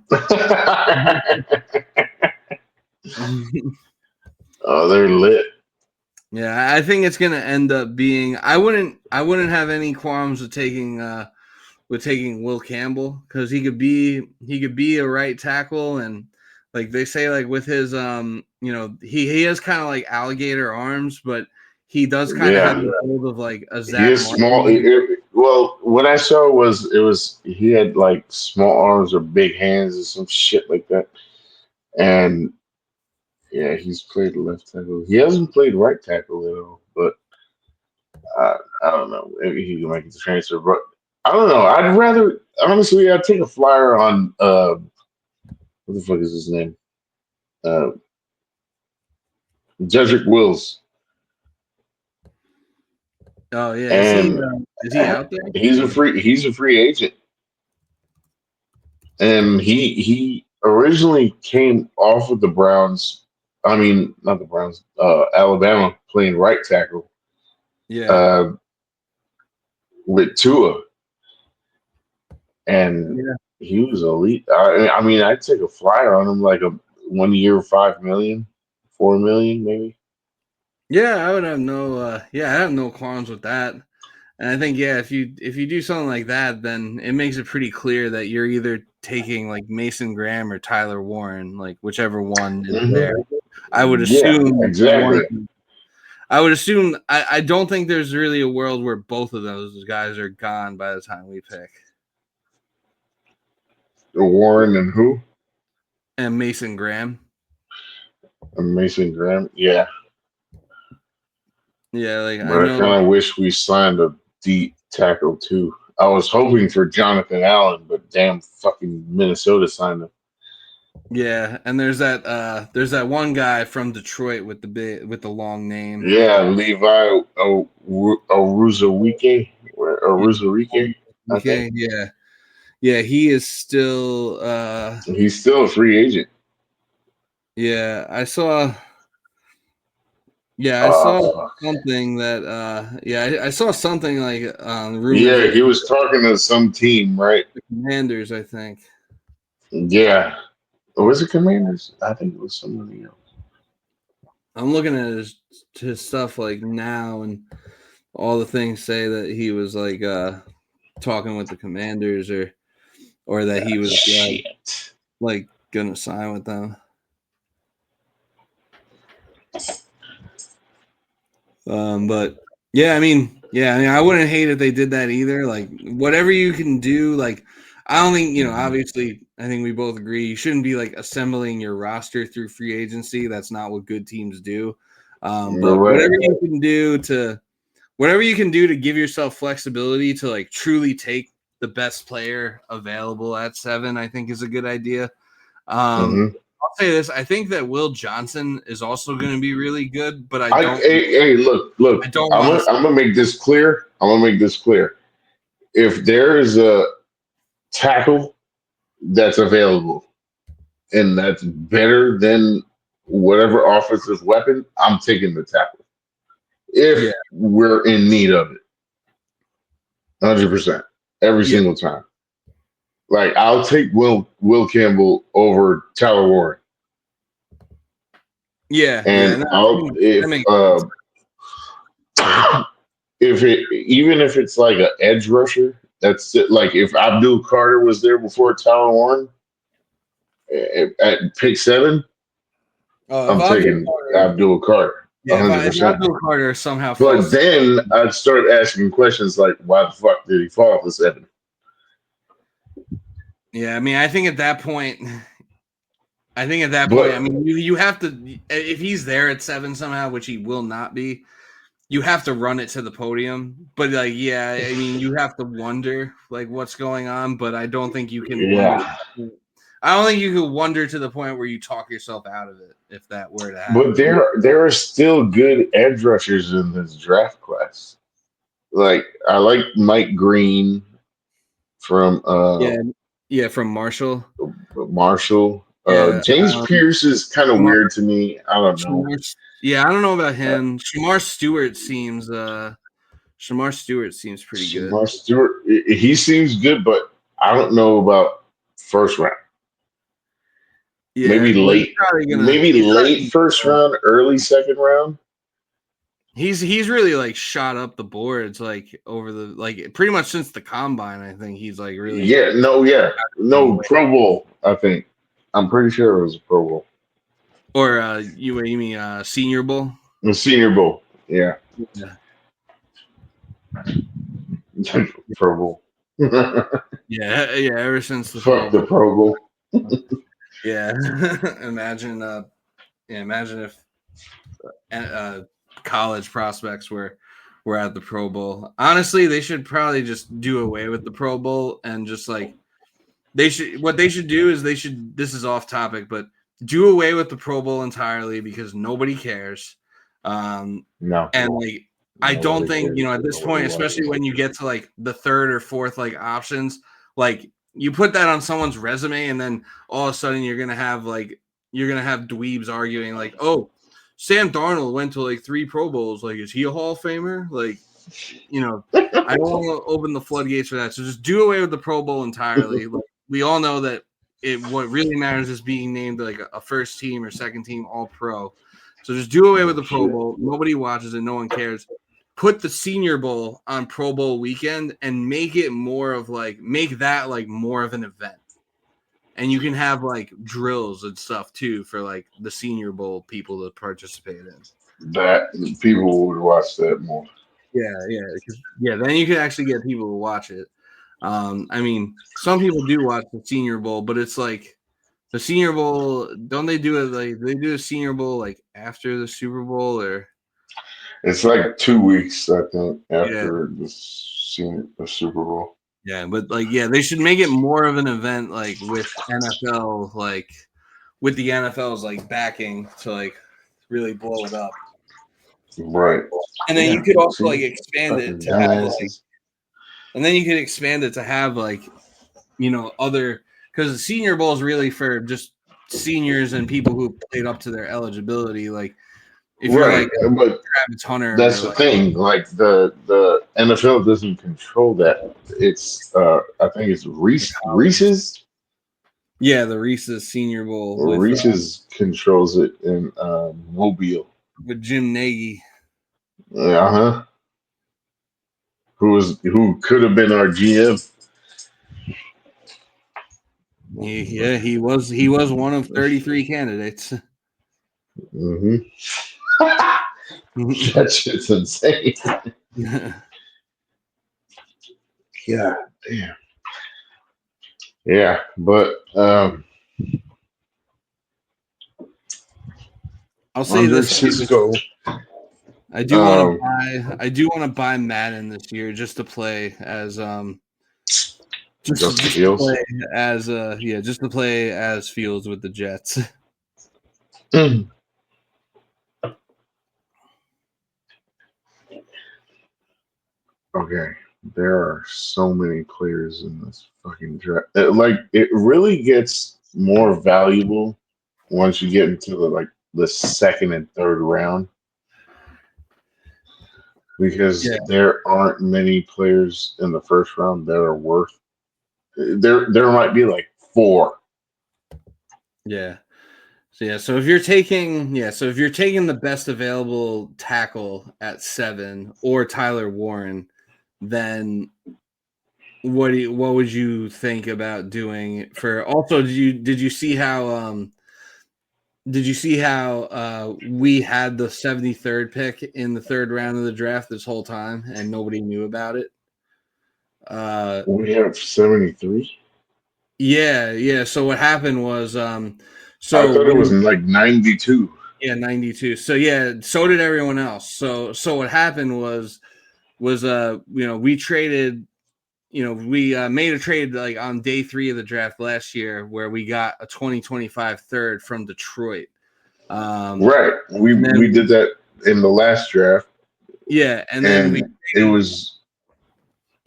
Oh, they're lit. Yeah, I think it's gonna end up being. I wouldn't have any qualms with taking Will Campbell, because he could be a right tackle, and like they say, like with his he has kind of like alligator arms, but he does kind of have Yeah, the build of like a he Zach is small. Martin. Well, what I saw was he had like small arms or big hands or some shit like that. And yeah, he's played left tackle. He hasn't played right tackle at all, but I don't know. Maybe he can make it the transfer, but I don't know. I'd take a flyer on what the fuck is his name? Uh, Jedrick Wills, Oh yeah, and is he out there? he's a free agent, and he originally came off of the Browns. I mean, not the Browns. Alabama, playing right tackle Yeah. uh, with Tua, and Yeah. he was elite. I mean, I'd take a flyer on him, like a 1 year, 5 million, 4 million, maybe. Yeah, I would have I have no qualms with that. And I think if you do something like that, then it makes it pretty clear that you're either taking like Mason Graham or Tyler Warren, like whichever one is there. I would Yeah, assume exactly. I don't think there's really a world where both of those guys are gone by the time we pick. Warren and who? And Mason Graham. And Mason Graham. Yeah, Yeah, like I but I know. kind of wish we signed a deep tackle too. I was hoping for Jonathan Allen, but damn, fucking Minnesota signed him. Yeah, and there's that one guy from Detroit with the long name. Yeah, Levi Oruzarike, I think. Okay, yeah, he is still. He's still a free agent. Yeah, I saw. Yeah, I Oh, saw fuck. something that. I saw something like rumors Yeah, that he was talking to some team, right? the Commanders, I think. Yeah. Was it Commanders? I think it was somebody else. I'm looking at his stuff like now, and all the things say that he was like talking with the Commanders, or that he was Shit. like gonna sign with them. But I mean, I wouldn't hate if they did that either. Like whatever you can do, like I don't think, obviously I think we both agree you shouldn't be like assembling your roster through free agency. That's not what good teams do. But Right. whatever you can do to give yourself flexibility to like truly take the best player available at 7, I think is a good idea. I'll say this: I think that Will Johnson is also going to be really good, but I don't. Hey, look. I don't I'm want to. gonna make this clear. If there is a tackle that's available and that's better than whatever offensive weapon, I'm taking the tackle. If we're in need of it, 100%, every single time. Like I'll take Will Campbell over Tyler Warren. Yeah, And I'll if it's like an edge rusher, that's it. Like if Abdul Carter was there before Tyler Warren at pick 7, I'm taking Abdul Carter. Yeah, 100%. if Abdul Carter somehow But falls. then I'd start asking questions like, why the fuck did he fall to 7? Yeah, I mean, I think at that point, I mean, you have to, if he's there at 7 somehow, which he will not be, you have to run it to the podium. But like, I mean, you have to wonder like what's going on. But I don't think you can wonder. I don't think you could wonder to the point where you talk yourself out of it if that were to happen. But there are still good edge rushers in this draft class. Like I like Mike Green from Yeah, from Marshall. Marshall. Yeah, James Pierce is kind of Shamar, weird to me. I don't know. yeah, I don't know about Uh, him. Shamar Stewart seems pretty good. Shamar Stewart, he seems good, but I don't know about first round. Yeah, well, Maybe he's late probably first round, early second round. he's really like shot up the boards like over the like pretty much since the combine. I think he's like really No Pro Bowl. I think I'm pretty sure it was a Pro Bowl, or you mean Senior Bowl? the Senior Bowl. Yeah, Yeah, Pro Bowl. yeah. Ever since the Pro Fuck the Bowl, Pro Bowl. yeah. Imagine, imagine if college prospects were at the Pro Bowl. Honestly, they should probably just do away with the Pro Bowl and just like what they should do is this is off topic, but do away with the Pro Bowl entirely because nobody cares. No, And like I don't nobody think, cares. at this Nobody point, especially watches. when you get to like the third or fourth like options, like you put that on someone's resume and then all of a sudden you're gonna have dweebs arguing like, oh, Sam Darnold went to like 3 Pro Bowls. Like, is he a Hall of Famer? Like, I don't want to open the floodgates for that. So just do away with the Pro Bowl entirely. Like, we all know that what really matters is being named like a first team or second team All Pro. So just do away with the Pro Bowl. Nobody watches it. No one cares. Put the Senior Bowl on Pro Bowl weekend and make that more of an event. And you can have like drills and stuff too for like the Senior Bowl people to participate in. That people would watch that more. Yeah. Then you can actually get people to watch it. I mean, some people do watch the Senior Bowl, but it's like the Senior Bowl. Don't they do it like they do a Senior Bowl like after the Super Bowl or? It's like 2 weeks, I think, Yeah, after the Super Bowl. yeah, but like they should make it more of an event like with NFL with the NFL's like backing to like really blow it up. Right. And then you could also like expand it Fucking to have like, dumbasses. and then you could expand it to have like, other because the Senior Bowl is really for just seniors and people who played up to their eligibility. Like if you're Right, like but Travis Hunter, that's or the like thing. Like the NFL doesn't control that. It's I think it's Reese's. the Reese's Senior Bowl Reese's controls it in Mobile. with Jim Nagy. Uh huh. Who could have been our GM? He was one of 33 candidates. Mm-hmm. That shit's insane. Yeah, damn. Yeah, but I'll say this: Cisco. I do want to buy Madden this year just to play as just to Fields. play as just to play as Fields with the Jets. Okay, there are so many players in this fucking draft. It really gets more valuable once you get into the second and third round because there aren't many players in the first round that are worth. There might be like 4. Yeah. So if you're taking the best available tackle at 7 or Tyler Warren, then what would you think about doing for? Also, did you see how we had the 73rd pick in the 3rd round of the draft this whole time and nobody knew about it? We have 73. Yeah. So what happened was I thought it was like 92. Yeah, 92. So so did everyone else. So what happened was we traded, we made a trade like on day 3 of the draft last year where we got a 2025 third from Detroit. Right. We did that in the last draft. Yeah, and then it was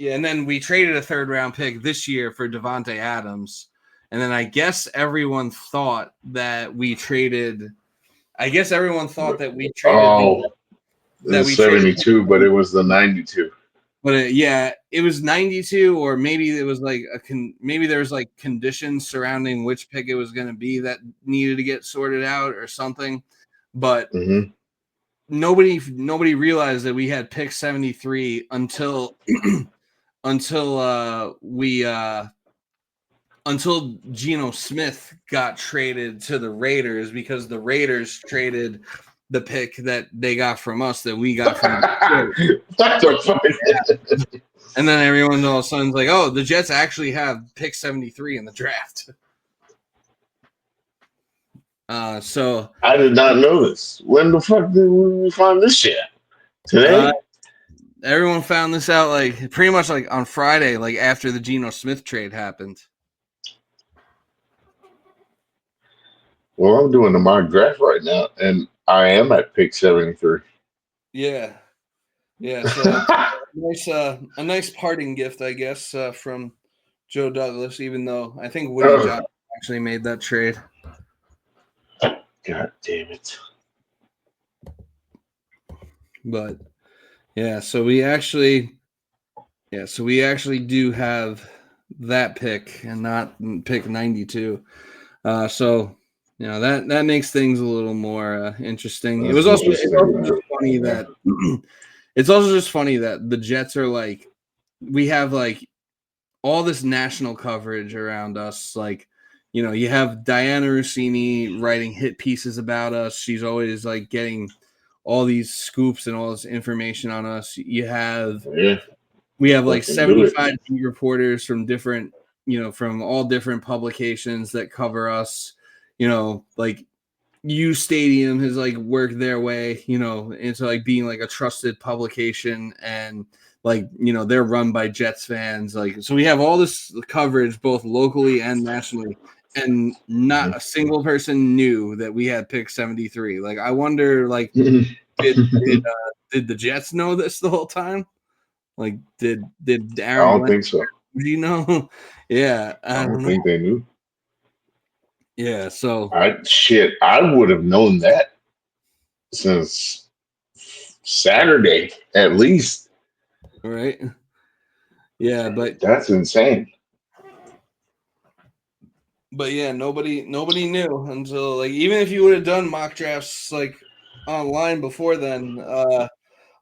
Yeah, and then we traded a 3rd-round pick this year for Devontae Adams. And then I guess everyone thought that we traded. I guess everyone thought that we traded the 72, but it was the 92. But it was 92, or maybe it was like maybe there was like conditions surrounding which pick it was going to be that needed to get sorted out or something. But nobody realized that we had pick 73 until until Geno Smith got traded to the Raiders, because the Raiders traded the pick that they got from us that we got from what the fuck? And then everyone all of a sudden's like, oh, the Jets actually have pick 73 in the draft. So I did not know this. When the fuck did we find this shit? Today? Everyone found this out like pretty much like on Friday, like after the Geno Smith trade happened. Well, I'm doing the mock draft right now, and I am at pick 73. Yeah. So a nice parting gift, I guess, from Joe Douglas. Even though I think Woody Johnson actually made that trade. God damn it! But yeah, so we actually do have that pick and not pick 92. So that makes things a little more interesting. It's also just funny that it's also just funny that the Jets are like, we have like all this national coverage around us. Like, you have Diana Rossini writing hit pieces about us. She's always like getting all these scoops and all this information on us. We have like 75 beat reporters from different, from all different publications that cover us. Like U Stadium has like worked their way, into like being like a trusted publication, and like, they're run by Jets fans. Like, so we have all this coverage both locally and nationally, and not a single person knew that we had pick 73. Like, I wonder, like, did the Jets know this the whole time? Like, did Aaron? I don't think so. Do you know? Yeah, I don't think they knew. Yeah, so I would have known that since Saturday at least. Right. Yeah, but that's insane. But yeah, nobody knew until, like, even if you would have done mock drafts like online before then,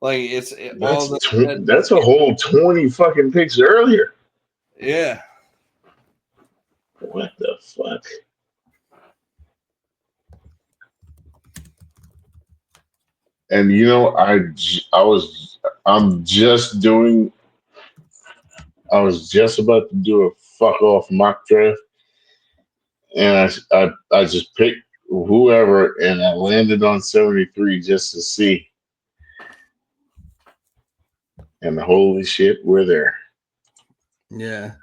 like that's a whole 20 fucking picks earlier. Yeah. What the fuck? And I was just about to do a fuck off mock draft, and I just picked whoever, and I landed on 73 just to see. And holy shit, we're there. Yeah.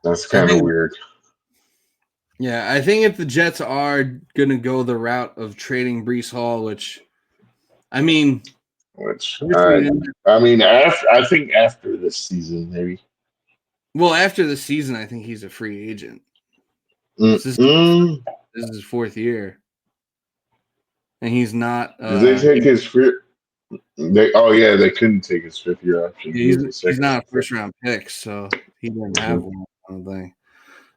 That's kind of weird. Yeah, I think if the Jets are going to go the route of trading Breece Hall, I think after this season, maybe. Well, after the season, I think he's a free agent. This is his 4th year, and he's not. Did they take his fifth? They couldn't take his 5th year option. He's not a 1st-round pick, so he didn't have one. I don't think.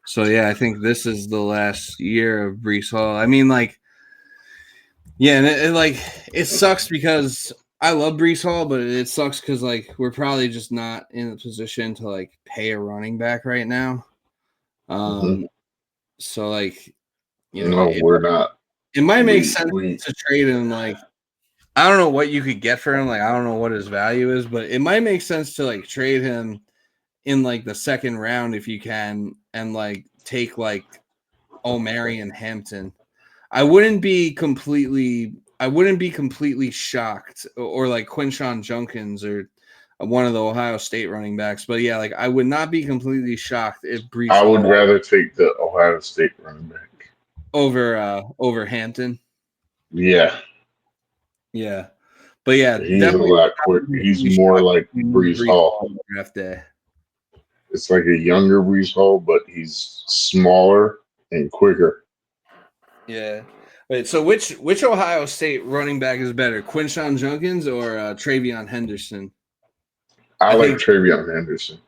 So yeah, I think this is the last year of Breece Hall. I mean, like, yeah, and it sucks because I love Breece Hall, but it sucks because, like, we're probably just not in a position to, like, pay a running back right now. So, like, we're not. It might make sense to trade him. Like, I don't know what you could get for him. Like, I don't know what his value is, but it might make sense to, like, trade him in, like, the 2nd round if you can, and, like, take, like, Omarion Hampton. I wouldn't be completely shocked, or like Quinshon Judkins or one of the Ohio State running backs. But yeah, like, I would not be completely shocked if Breece I would rather take the Ohio State running back over Hampton. Yeah. Yeah. But yeah, he's a lot quick. He's more like Breece Hall draft day. It's like a younger Brees Hall, but he's smaller and quicker. Yeah. Wait, so which Ohio State running back is better, Quinshawn Junkins or Travion Henderson? I I like think Travion Henderson.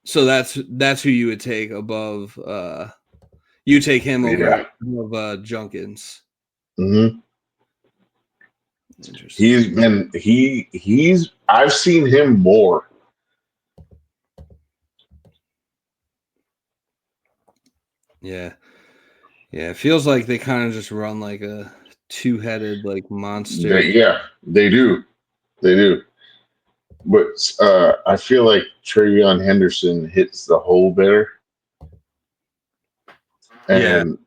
so. That's who you would take above. You take him over Yeah. Junkins. hmm Interesting. He's I've seen him more. Yeah. Yeah. It feels like they kind of just run like a two-headed like monster. They do. They do. But I feel like Travion Henderson hits the hole better, Yeah. and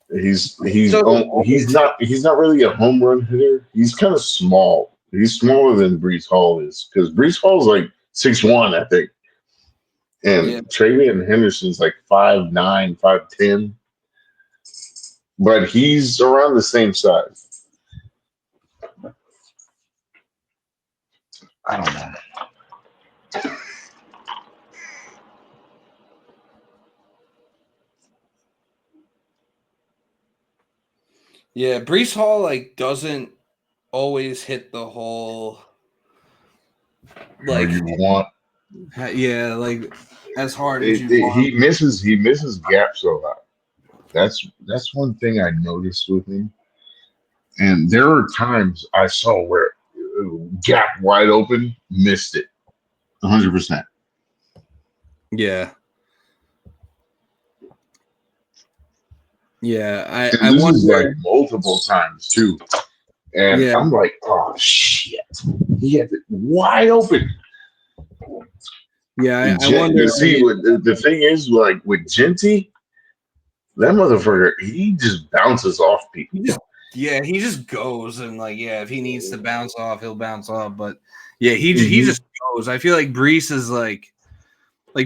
Doesn't always hit. he's not really a home run hitter. He's kind of small. He's smaller than Brees Hall is because Brees Hall's like 6'1", I think, Yeah. and Travion Henderson's like 5'9", 5'10", but he's around the same size. I don't know. Yeah. Brees Hall like doesn't always hit the hole. How Like you want? yeah, like as hard as you want. He misses gaps a lot. That's one thing I noticed with him. And there are times I saw where gap wide open, missed it, 100%. Yeah. Yeah. And I this is like wonder. multiple times too. And Yeah. I'm like, oh shit, he had it wide open. Yeah. I wonder. You see, what the thing is, like with Genty, that motherfucker, he just bounces off people. He just goes and like if he needs to bounce off, he'll bounce off. But yeah, he Mhm. just goes. I feel like Brees is like a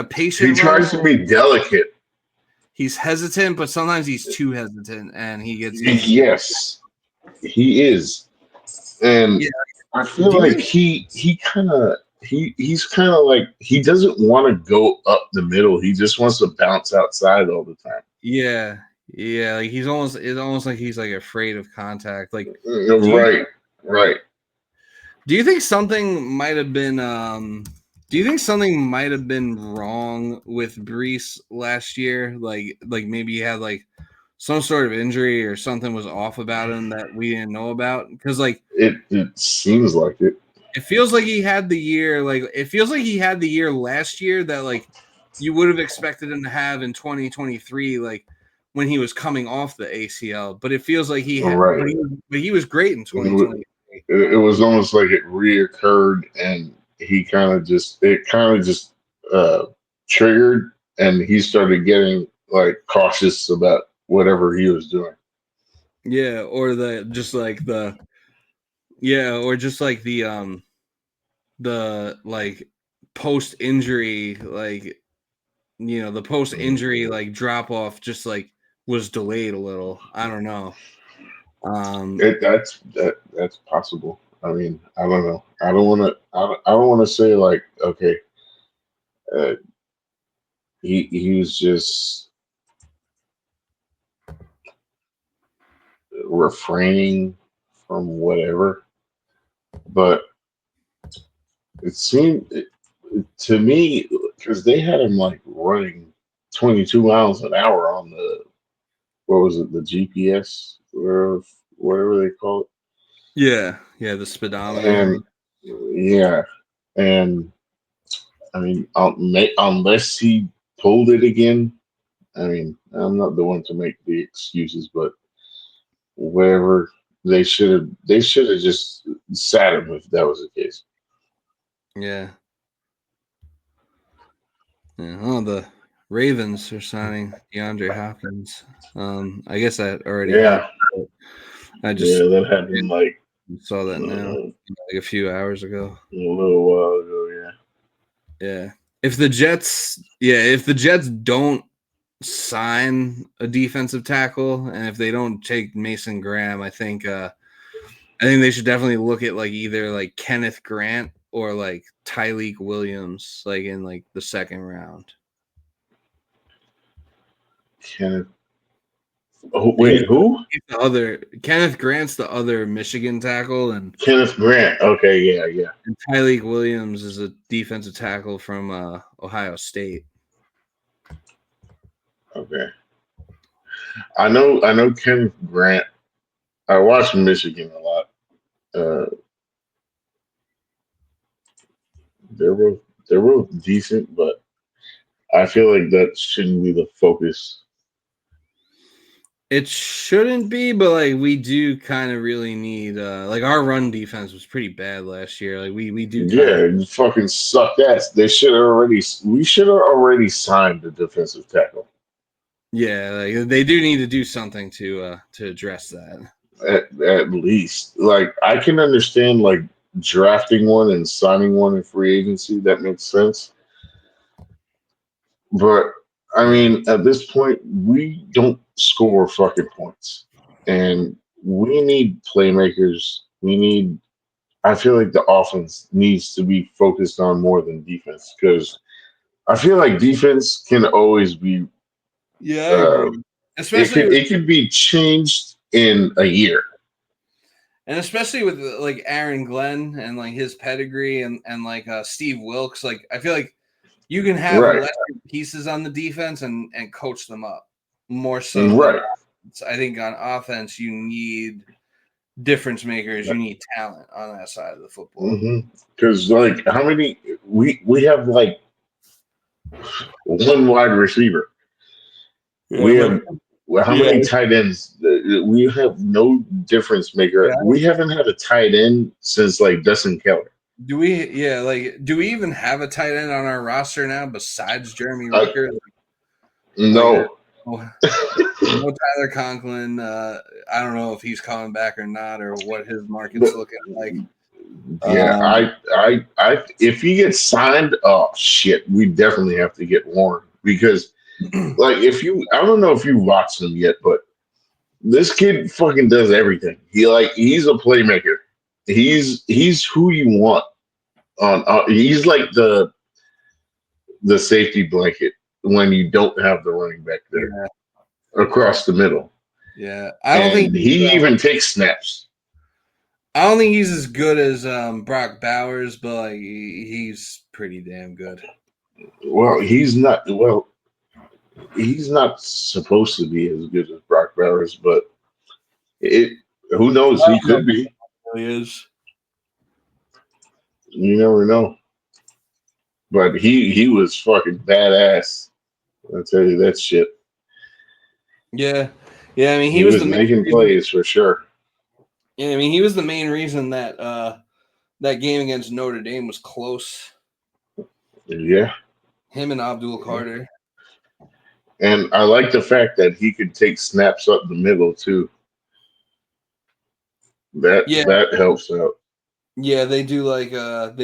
patient He runner. tries to be delicate. He's hesitant, but sometimes he's too hesitant, and he gets easy. Yes, he is. And Yeah. I feel Do you like think? he's kind of like he doesn't want to go up the middle. He just wants to bounce outside all the time. Yeah. Yeah. Like it's almost like he's like afraid of contact. Like, do you Right, right. do you think something might have been do you think something might have been wrong with Brees last year? Like maybe he had like some sort of injury or something was off about him that we didn't know about? Because like It seems like it. it feels like he had the year last year that like you would have expected him to have in 2023, like when he was coming off the ACL. But it feels like Right. but he was great in It wa- 2023. it was almost like it reoccurred, and he kind of just uh, triggered, and he started getting like cautious about whatever he was doing. Yeah, or the just like the yeah, or just like the like post injury the post injury like drop off just like was delayed a little. I don't know. That's possible. I mean, I don't know. I don't want to say like, okay, uh, he was just refraining from whatever, but it seemed to me because they had him like running 22 miles an hour on the what was it, the GPS or whatever they call yeah, the it, speedometer. and yeah, and I mean, unless he pulled it again, I mean, I'm not the one to make the excuses, but whatever they should have just sat him if that was the case. Yeah. Yeah. Oh, the Ravens are signing DeAndre Hopkins. I guess that already happened. Yeah, I just yeah, that happened like saw that now, a like a few hours ago. little while ago. Yeah. Yeah. If the Jets don't sign a defensive tackle and if they don't take Mason Graham, I think they should definitely look at like either like Kenneth Grant or like Tyleek Williams, like in like the second round. Kenneth. Oh, wait, who? The other Kenneth Grant's the other Michigan tackle, and Kenneth Grant. Okay, yeah. And Tyleek Williams is a defensive tackle from Ohio State. Okay. I know Kenneth Grant. I watch Michigan a lot. They're both decent, but I feel like that shouldn't be the focus. It shouldn't be, but like we do kind of really need like our run defense was pretty bad last year. Like we do It fucking sucked ass. We should have already signed the defensive tackle. Yeah, like they do need to do something to address that. At least. Like I can understand like drafting one and signing one in free agency, that makes sense. But I mean, at this point, we don't score fucking points. And we need playmakers. I feel like the offense needs to be focused on more than defense because I feel like defense can always be, Yeah, I agree. it could be changed in a year. And especially with like Aaron Glenn and like his pedigree and like Steve Wilkes, like I feel like you can have Right. lesser pieces on the defense and coach them up more so. Right. I think on offense you need difference makers. You need talent on that side of the football. Because like how many we have like one wide receiver. We have how many tight ends? We have no difference maker. Yeah. We haven't had a tight end since like Dustin Keller. Do we even have a tight end on our roster now besides Jeremy Rucker? No. No Tyler Conklin. I don't know if he's coming back or not, or what his market's looking like. Yeah, I if he gets signed, oh shit, we definitely have to get Warren because, like, I don't know if you watched him yet, but this kid fucking does everything. He's a playmaker. He's who you want on. He's like the safety blanket when you don't have the running back there across the middle. Yeah, I don't think he even takes snaps. I don't think he's as good as Brock Bowers, but like he's pretty damn good. Well, he's not. Well, he's not supposed to be as good as Brock Bowers, but who knows? He could be. He is. You never know. But he was fucking badass. I'll tell you that shit. Yeah. I mean, he was making plays for sure. Yeah, I mean, he was the main reason that that game against Notre Dame was close. Yeah. Him and Abdul Carter. And I like the fact that he could take snaps up the middle too. That helps out. Yeah, they do like a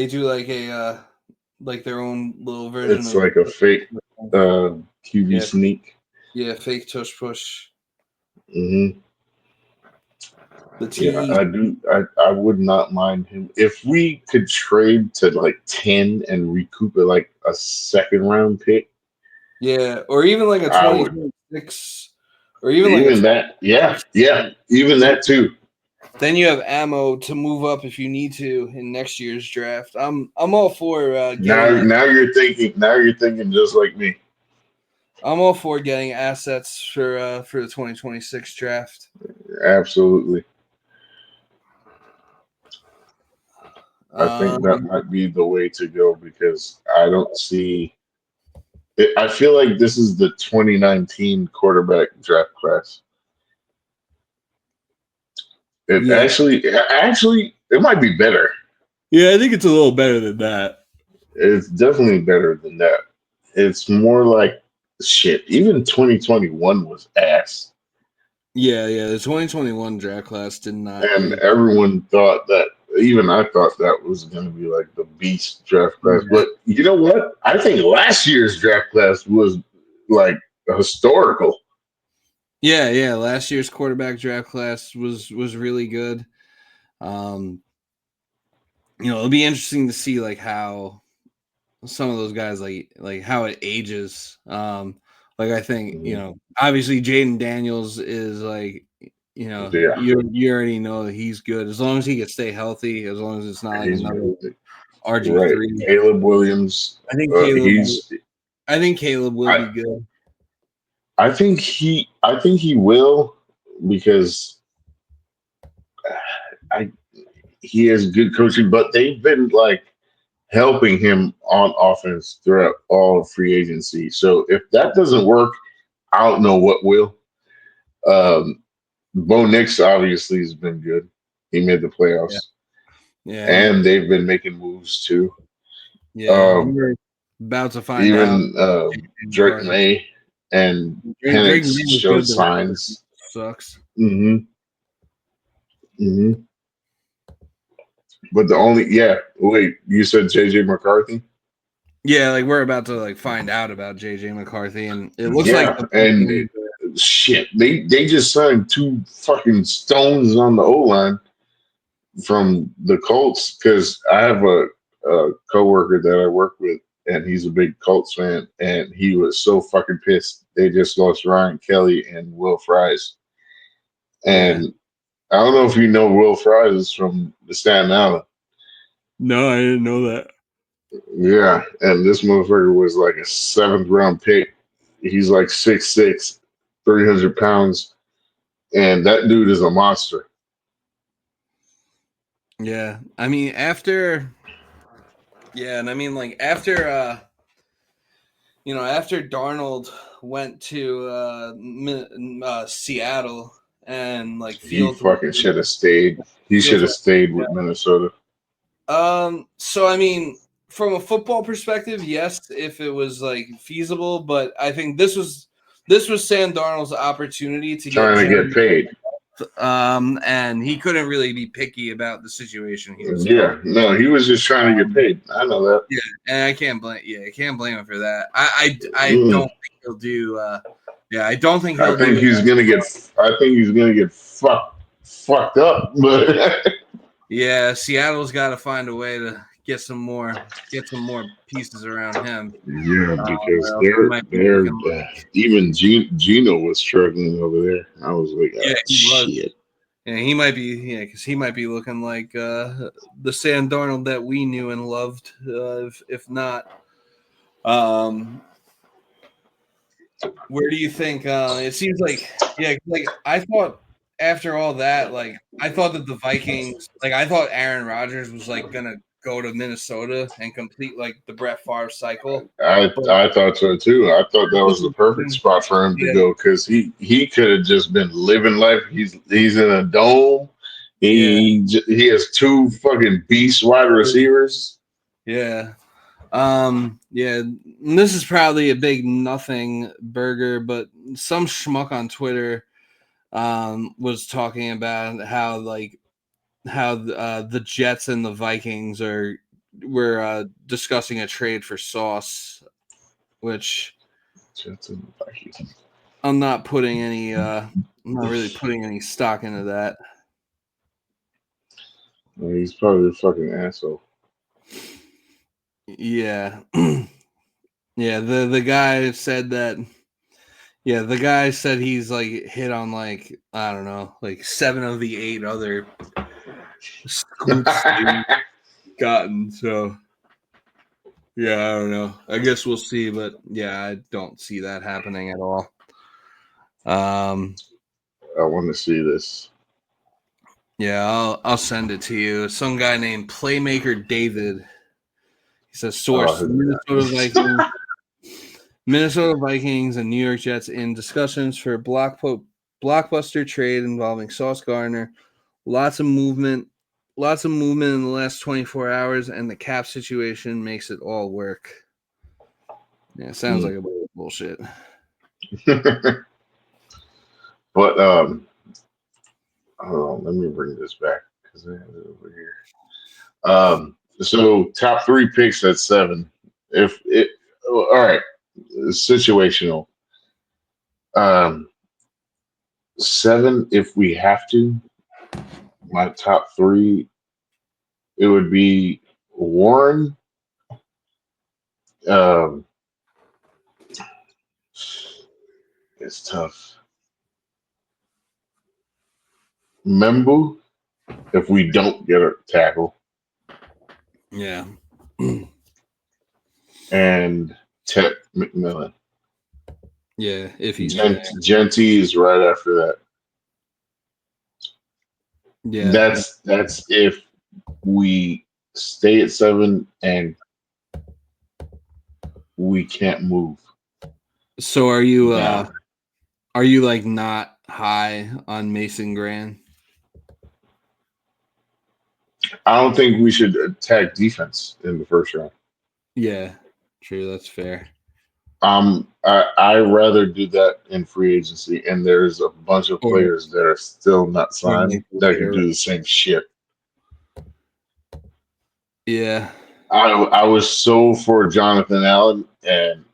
like their own little version. It's like a fake QB sneak. Yeah, fake tush push. Mm-hmm. The tease. Yeah, I would not mind him if we could trade to like 10 and recoup it like a second round pick. Yeah, or even like a 2026, or even like that. Yeah, even that too. Then you have ammo to move up if you need to in next year's draft. I'm all for now you're thinking just like me. I'm all for getting assets for the 2026 draft. Absolutely. I think that might be the way to go because I don't see. I feel like this is the 2019 quarterback draft class. Actually, it might be better. Yeah, I think it's a little better than that. It's definitely better than that. It's more like shit. Even 2021 was ass. Yeah. The 2021 draft class did not. And everyone thought that. Even I thought that was going to be like the beast draft class. Yeah. But you know what? I think last year's draft class was like historical. Yeah. Last year's quarterback draft class was really good. it'll be interesting to see like how some of those guys like how it ages. Like I think obviously Jaden Daniels is like Yeah, you already know that he's good as long as he can stay healthy. As long as it's not like he's another RG right. three. Caleb Williams. I think Caleb. He's. I think Caleb will I be good. I think he. I think he will because I he has good coaching, but they've been like helping him on offense throughout all of free agency. So if that doesn't work, I don't know what will. Um, Bo Nix obviously has been good. He made the Yeah, playoffs, yeah, and they've been making moves too. yeah. Um, We're about to find out. even Drake May and Drake Penix May was showed good. The rest of the team signs. sucks. hmm hmm But the only wait, you said JJ McCarthy? Yeah, like we're about to like find out about JJ McCarthy, and it looks like Yeah, the and Vikings shit, they just signed two fucking stones on the O line from the Colts because I have a coworker that I work with, and he's a big Colts fan, and he was so fucking pissed. They just lost Ryan Kelly and Will Fries, yeah. and I don't know if you know Will Fries is from the Staten Island. No, I didn't know that. Yeah, and this motherfucker was like a seventh round pick. He's like 6'6", 300 pounds, and that dude is a monster. Yeah, I mean and I mean like after Darnold went to Seattle and like He Fields fucking should have stayed. He should Fields have went. stayed with Minnesota. So I mean, from a football perspective, yes, if it was like feasible, but I think this was Sam Darnold's opportunity to get Trying to get paid. paid. And he couldn't really be picky about the situation he was in. Yeah, no, he was just trying to get paid. I know that. Yeah, and I can't blame him for that. I don't Mm. think he'll do. I don't think I he'll think do. he's gonna get. I think he's gonna get fucked up. But Yeah, Seattle's got to find a way to get some more pieces around him. yeah, because Or else he might be they're looking like even Gino was struggling over there. I was like, yeah, he was. shit. Yeah, he might be. Yeah, because he might be looking like the Sam Darnold that we knew and loved. If not, where do you think? It seems like like I thought after all that, like I thought that the Vikings, like I thought Aaron Rodgers was like gonna go to Minnesota and complete like the Brett Favre cycle. But I thought so too. I thought that was the perfect spot for him to yeah, go because he could have just been living life. He's in a dome. yeah, He has two fucking beast wide receivers. yeah. And this is probably a big nothing burger, but some schmuck on Twitter was talking about how the Jets and the Vikings were discussing a trade for Sauce, which I'm not putting any I'm not really putting any stock into that. He's probably a fucking asshole. Yeah. Yeah, the guy said that. Yeah, the guy said he's like hit on like I don't know, like 7 of the 8 other scoops they've gotten. So yeah, I don't know. I guess we'll see, but yeah, I don't see that happening at all. I want to see this. Yeah, I'll send it to you. Some guy named Playmaker David. He says source Minnesota Vikings and New York Jets in discussions for blockbuster trade involving Sauce Gardner. Lots of movement in the last 24 hours, and the cap situation makes it all work. Yeah, sounds like a bunch of bullshit. But hold on, let me bring this back because I have it over here. So top 3 picks at 7. If it all right, situational. 7 if we have to. My top 3 it would be Warren. Um, it's tough. Membu, if we don't get a tackle, Yeah. and Ted McMillan. Yeah, if he's there. Genty is right after that. Yeah. That's if we stay at 7 and we can't move. So are you Yeah. like not high on Mason Graham? I don't think we should attack defense in the first round. Yeah, true. That's fair. I rather do that in free agency, and there's a bunch of players that are still not signed that can do the same shit. Yeah. I was so for Jonathan Allen, and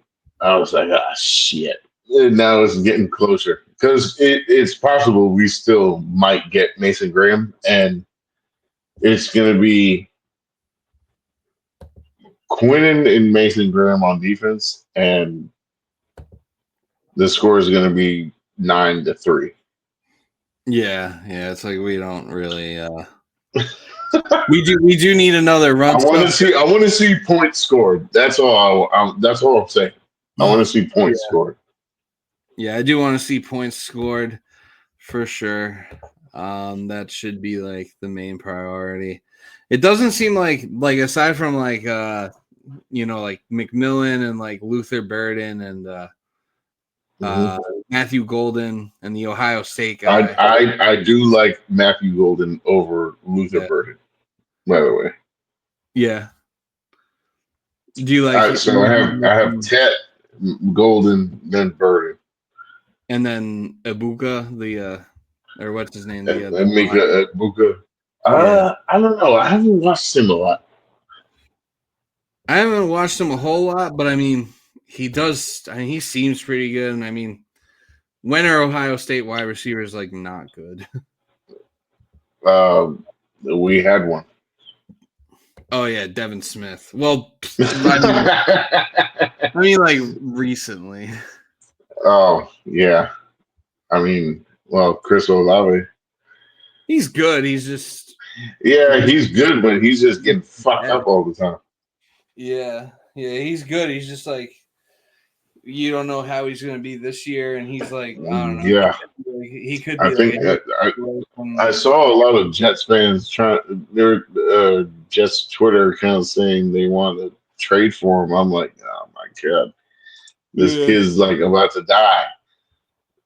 I was like, ah, shit. And now it's getting closer because it's possible we still might get Mason Graham, and it's going to be Quinnen and Mason Graham on defense, and the score is going to be 9-3. Yeah, it's like we don't really we do need another run. I want to see points scored. That's all that's all I'm saying. I want to see points scored. Yeah, I do want to see points scored for sure. That should be like the main priority. It doesn't seem like aside from like like McMillan and like Luther Burden and Matthew Golden and the Ohio State guy. I do like Matthew Golden over Luther Burden, by the way. Yeah. Do you like? So I have Tet, Golden, then Burden, and then Ibuka, the or what's his name? The Mika Ibuka. I don't know. I haven't watched him a lot. I haven't watched him a whole lot, but I mean, he does. I mean, he seems pretty good. And I mean, when are Ohio State wide receivers like not good? We had one. Oh yeah, Devin Smith. Well, I mean, like recently. Oh yeah, I mean, well, Chris Olave. He's good. He's just he's good, but he's just getting fucked up all the time. Yeah, he's good. He's just like you don't know how he's going to be this year, and he's like I don't know. Yeah, he could. Be I think I saw a lot of Jets fans their Jets Twitter kind of saying they want to trade for him. I'm like, oh my god, this kid's like about to die.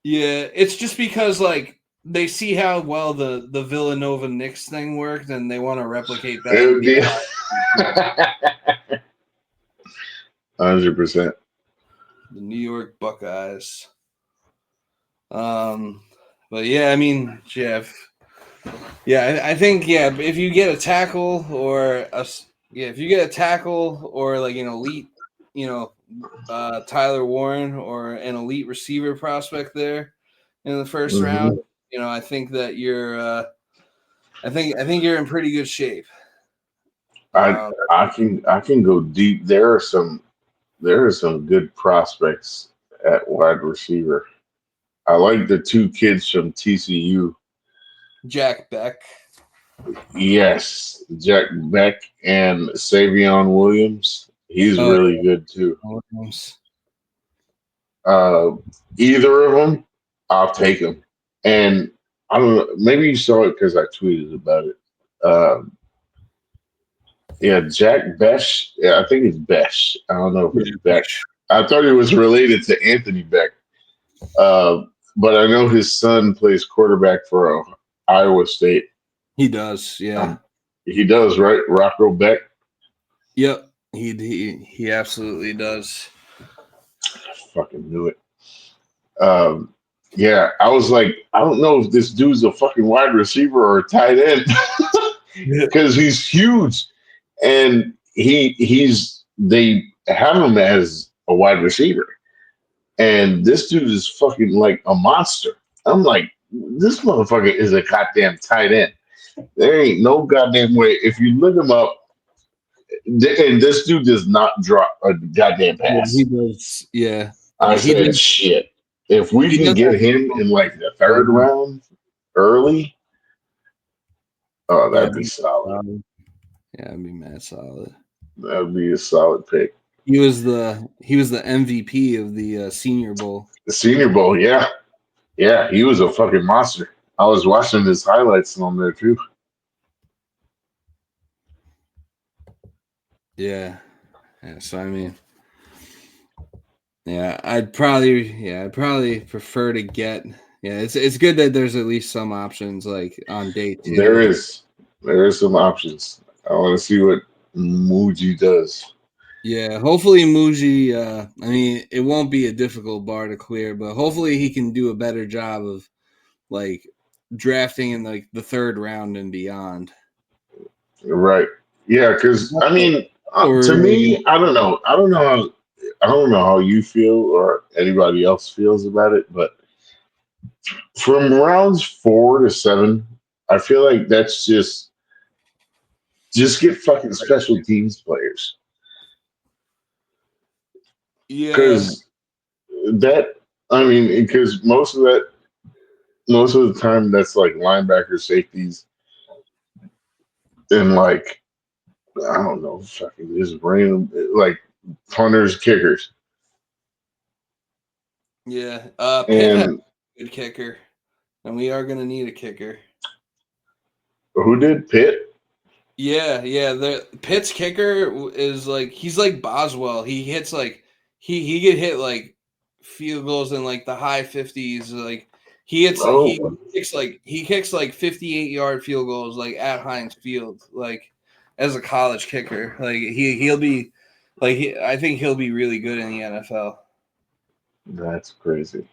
Yeah, it's just because like they see how well the Villanova Knicks thing worked, and they want to replicate that. 100%. The New York Buckeyes. But yeah, I mean, Jeff. Yeah, I think if you get a tackle or like an elite, Tyler Warren or an elite receiver prospect there in the first round, I think that you're I think you're in pretty good shape. I can go deep. There are some good prospects at wide receiver. I like the two kids from TCU. Jack Beck. Yes, Jack Beck and Savion Williams. He's really good too. Either of them, I'll take them. And I don't know, maybe you saw it because I tweeted about it. Jack Besh. Yeah, I think it's Besh. I don't know if it's Beck. I thought it was related to Anthony Beck. But I know his son plays quarterback for Iowa State. He does, yeah. He does, right? Rocco Beck. Yep, he absolutely does. I fucking knew it. I was like, I don't know if this dude's a fucking wide receiver or a tight end because he's huge, and they have him as a wide receiver. And this dude is fucking like a monster. I'm like, this motherfucker is a goddamn tight end. There ain't no goddamn way. If you look him up, and this dude does not drop a goddamn Yeah, he pass. does. Yeah, I yeah, he said, does. shit. If we He can does. get him in like the third round early, oh, Yeah, that'd be solid. yeah, I'd be mad solid. That'd be a solid pick. He was the MVP of the Senior Bowl. The Senior Bowl, yeah. Yeah, he was a fucking monster. I was watching his highlights on there too. Yeah, yeah. So I mean, yeah, I'd probably prefer to get. Yeah, it's good that there's at least some options like on day 2. There is some options. I want to see what Muji does. Yeah, hopefully Muji. I mean, it won't be a difficult bar to clear, but hopefully he can do a better job of like drafting in like the 3rd round and beyond. Right. Yeah, because I mean, Or to me, I don't know. I don't know how you feel or anybody else feels about it, but from rounds 4 to 7, I feel like that's just get fucking special teams players yeah, because that I mean because most of the time that's like linebacker safeties and like I don't know fucking just random like punters kickers yeah. Pitt has and a good kicker, and we are gonna need a kicker. who did Pitt? Yeah, yeah. The Pitt's kicker is like he's like Boswell. He hits like he could hit like field goals in like the high 50s. Like Oh, he kicks like 58-yard field goals like at Heinz Field like as a college kicker. Like he'll be like I think he'll be really good in the NFL. that's crazy.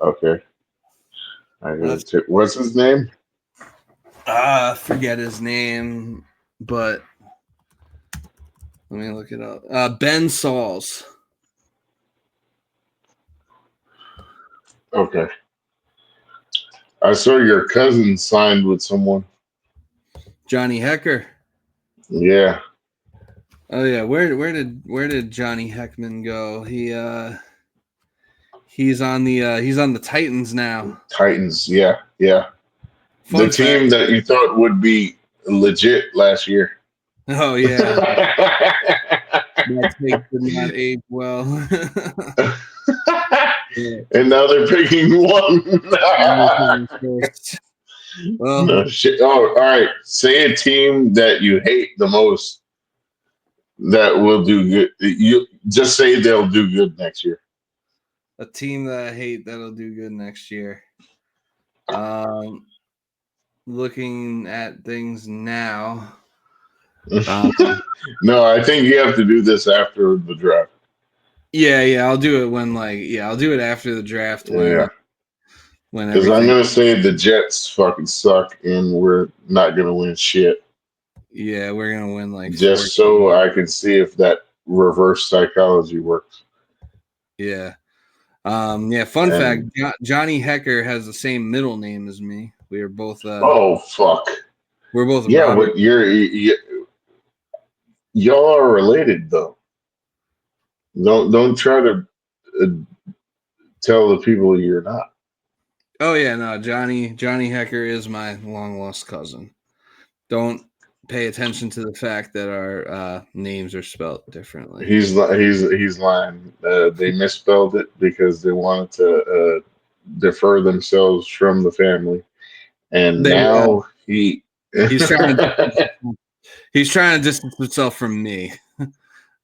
Okay, I gotta That's check. What's his name? forget his name, but let me look it up. Ben Sauls. Okay, I saw your cousin signed with someone. Johnny Hecker. Yeah, Oh yeah, where did Johnny Heckman go? He's on the Titans now. Titans. Yeah, yeah. The Fun fact. team that you thought would be legit last year. Oh yeah, that take did not age well. Yeah, and now they're picking one. first. Well, No shit. Oh, all right. Say a team that you hate the most that will do good. You just say they'll do good next year. a team that I hate that'll do good next year. Looking at things now. No, I think you have to do this after the draft. Yeah, I'll do it I'll do it after the draft Yeah, when because I'm everything. gonna say the Jets fucking suck and we're not gonna win shit. Yeah, we're gonna win like 4. Just so I can see if that reverse psychology works. Yeah. Yeah, fun fact, And Johnny Hecker has the same middle name as me. We are both oh fuck, we're both yeah, Robert. but y'all are related though. Don't try to uh, tell the people you're not. Oh yeah, no, Johnny Hecker is my long lost cousin. Don't pay attention to the fact that our names are spelled differently. He's lying. They misspelled it because they wanted to defer themselves from the family, and They now he. he's trying to he's trying to distance himself from me.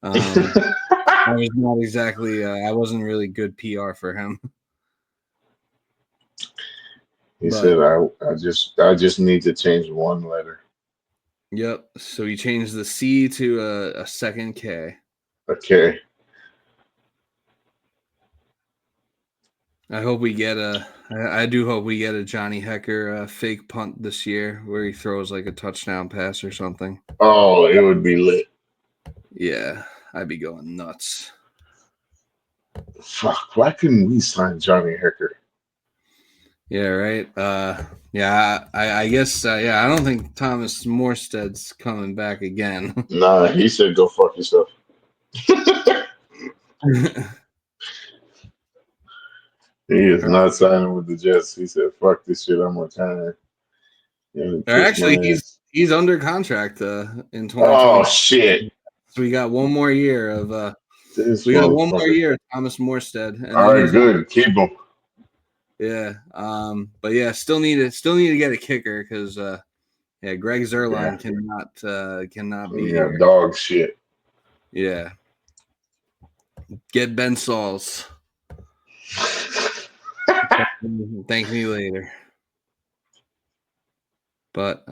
I was not exactly I wasn't really good PR for him. He But said, I just need to change one letter." yep, so he changed the C to a second K. Okay. I hope we get I do hope we get a Johnny Hecker fake punt this year where he throws like a touchdown pass or something. Oh, it would be lit. Yeah, I'd be going nuts. Fuck! Why couldn't we sign Johnny Hecker? Yeah, right. Yeah, I guess. Yeah, I don't think Thomas Morstead's coming back again. Nah, he said go fuck yourself. He is not signing with the Jets. He said, "Fuck this shit. I'm retiring." Yeah, Or kiss actually, my ass. he's under contract in Oh 2020. shit! So we got one more year of This we got one more motherfucker. year of Thomas Morstead, and All then right, he's out. good. Keep him. Yeah. But yeah, still need to get a kicker because yeah, Greg Yeah, Zerline cannot be we got here. dog shit. Yeah. Get Ben Sauls. Thank me later. But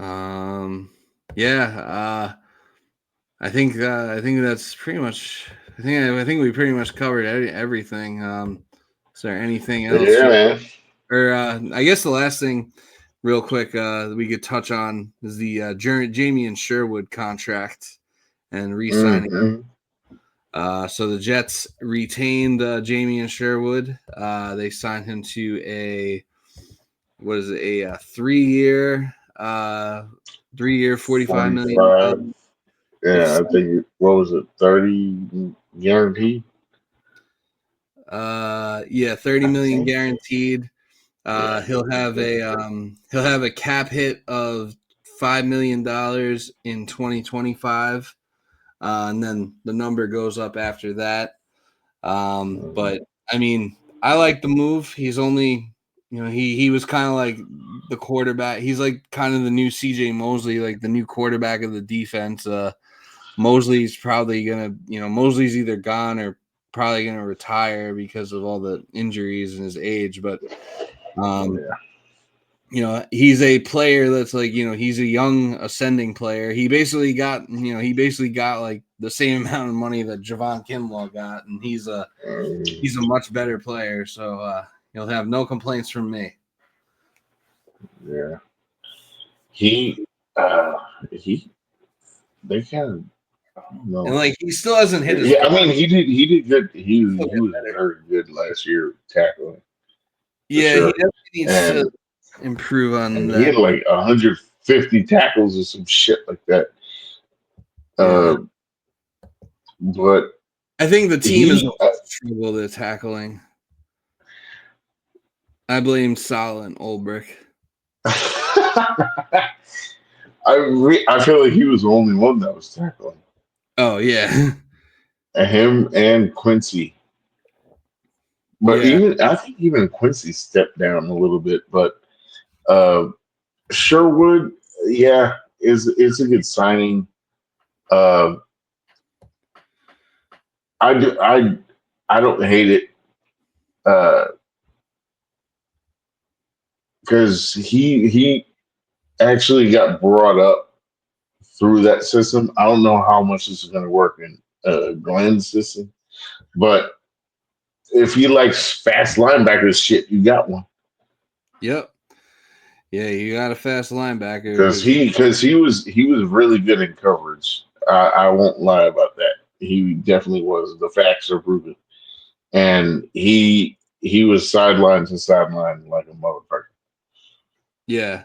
yeah, I think that's pretty much. I think we pretty much covered everything. Is there anything else Yeah, man. or I guess the last thing, real quick, we could touch on is the Jamie and Sherwood contract and re-signing. Mm-hmm. So the Jets retained Jamie and Sherwood. They signed him to a 3-year, 45 million. 45. Yeah, I think what was it, 30 guaranteed? Yeah, 30 I million think. guaranteed. Yeah. He'll have a cap hit of $5 million in 2025, and then the number goes up after that. Mhm. But I mean, I like the move. He's only, he was kind of like the quarterback. He's like kind of the new CJ Mosley, like the new quarterback of the defense. Mosley's probably Mosley's either gone or probably gonna retire because of all the injuries and his age. But um, Yeah. he's a player that's like, he's a young ascending player. He basically got like the same amount of money that Javon Kinlaw got, and he's a Um, much better player. So he'll have no complaints from me. yeah. He, uh, he, they kind of, I don't And know. like he still hasn't hit his Yeah, I form. mean, he did good. He'll He get was better. very good last year tackling for Yeah, he sure. definitely needs to And improve on he that. had like 150 tackles or some shit like that. Yeah, Uh, but I think the team is he, struggle to tackling. I blame Salah and Ulbrich. I feel like he was the only one that was tackling. Oh yeah, Him and Quincy. But yeah, even I think even Quincy stepped down a little bit. But uh, Sherwood, yeah, is a good signing. Uh, I do I don't hate it because he actually got brought up through that system. I don't know how much this is going to work in Glenn's system, but if he likes fast linebackers shit, you got one. yep, yeah. You got a fast linebacker Because because he was really good in coverage. I won't lie about that. He definitely was. The facts are proven, and he was sideline to sideline like a motherfucker. yeah,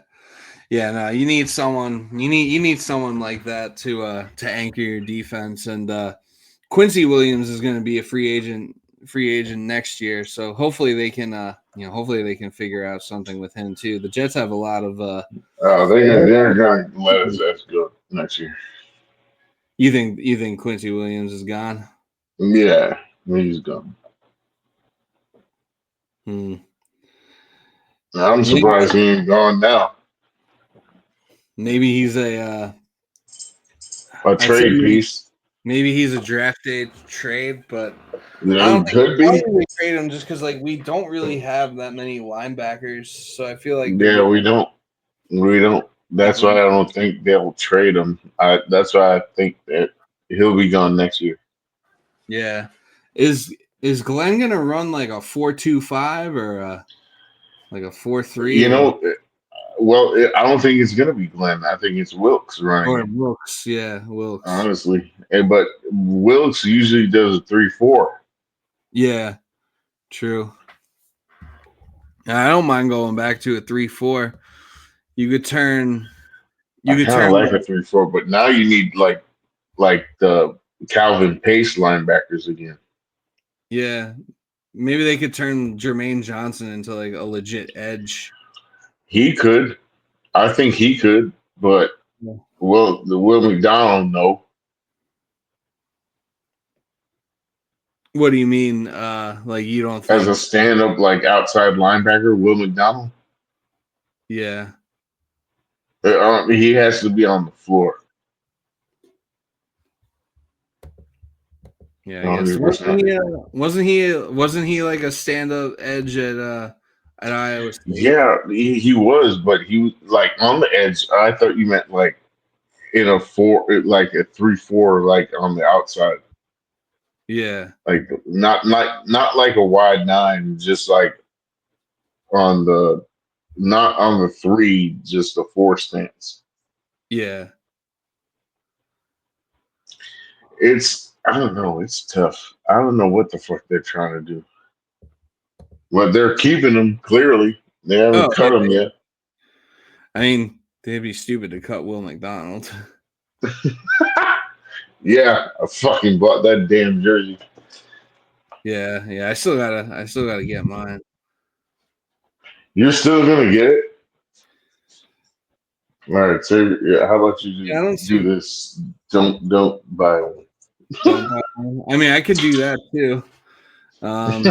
yeah. No, you need someone. You need someone like that to anchor your defense. And Quincy Williams is going to be a free agent next year. So hopefully they can hopefully they can figure out something with him too. The Jets have a lot of They're gonna let us ass go next year. You think Quincy Williams is gone? Yeah, he's gone. Hmm. I'm Maybe, surprised he ain't gone now. maybe he's A I'd say trade piece. maybe he's a draft day trade, but You I don't know, think could I don't be. think they trade him just because like we don't really have that many linebackers. So I feel like they're Yeah, gonna we don't. We don't. keep That's why I him. don't think they'll trade him. That's why I think that he'll be gone next year. Yeah, is Glenn gonna run like a 4-2-5 or like a 4-3 You know, well, I don't think it's gonna be Glenn. I think it's Wilkes running or it, Wilkes? Yeah, Wilkes. honestly. But Wilkes usually does a 3-4. Yeah, true. I don't mind going back to a 3-4. You could turn. You I could kind of turn. like a 3-4, but now you need like the Calvin Pace linebackers again. Yeah, maybe they could turn Jermaine Johnson into like a legit edge. He could. I think he could, but Yeah. the Will McDonald, no. What do you mean? Like you don't As think? a stand-up like outside linebacker, Will McDonald, Yeah, he has to be on the floor. yeah. I guess 100%. wasn't he like a stand up edge at Iowa State? Yeah, he was, but he was like on the edge. I thought you meant like in a four, like a 3-4, like on the outside, Yeah, like not like a wide nine, just like on the not on the three, just a four stance. yeah, It's I don't know. It's tough. I don't know what the fuck they're trying to do. But they're keeping him clearly. They haven't Oh, cut him yet. I mean, they'd be stupid to cut Will McDonald. Yeah, I fucking bought that damn jersey. Yeah, yeah. I still gotta get mine. You're still gonna get it. All right, so yeah, how about you Yeah, I don't do see. this? Don't buy one. Don't buy one. I mean, I could do that too. Um,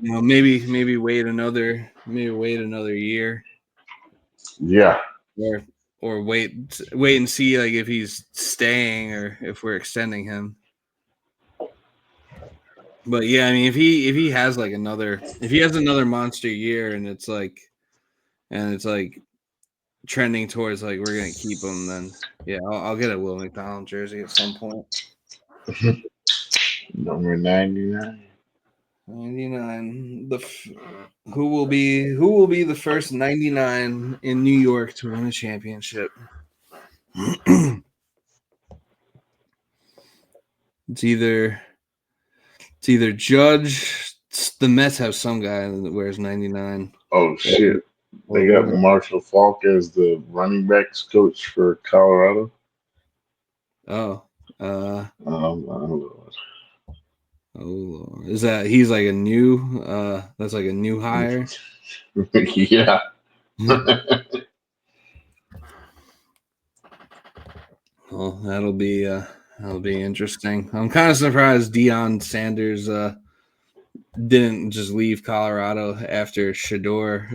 maybe wait another year, Yeah, or wait and see like if he's staying or if we're extending him. But yeah, I mean, if he has like another monster year and it's like trending towards like we're gonna keep him, then yeah, I'll get a Will McDonald jersey at some point. number 99. 99. Who will be the first 99 in New York to win a championship? It's either Judge. The Mets have some guy that wears 99. Oh shit, Or they got Marshall Falk as the running backs coach for Colorado. oh, I don't know. oh, is that he's like a new? That's like a new hire. Yeah, Well, that'll be interesting. I'm kind of surprised Deion Sanders didn't just leave Colorado after Shador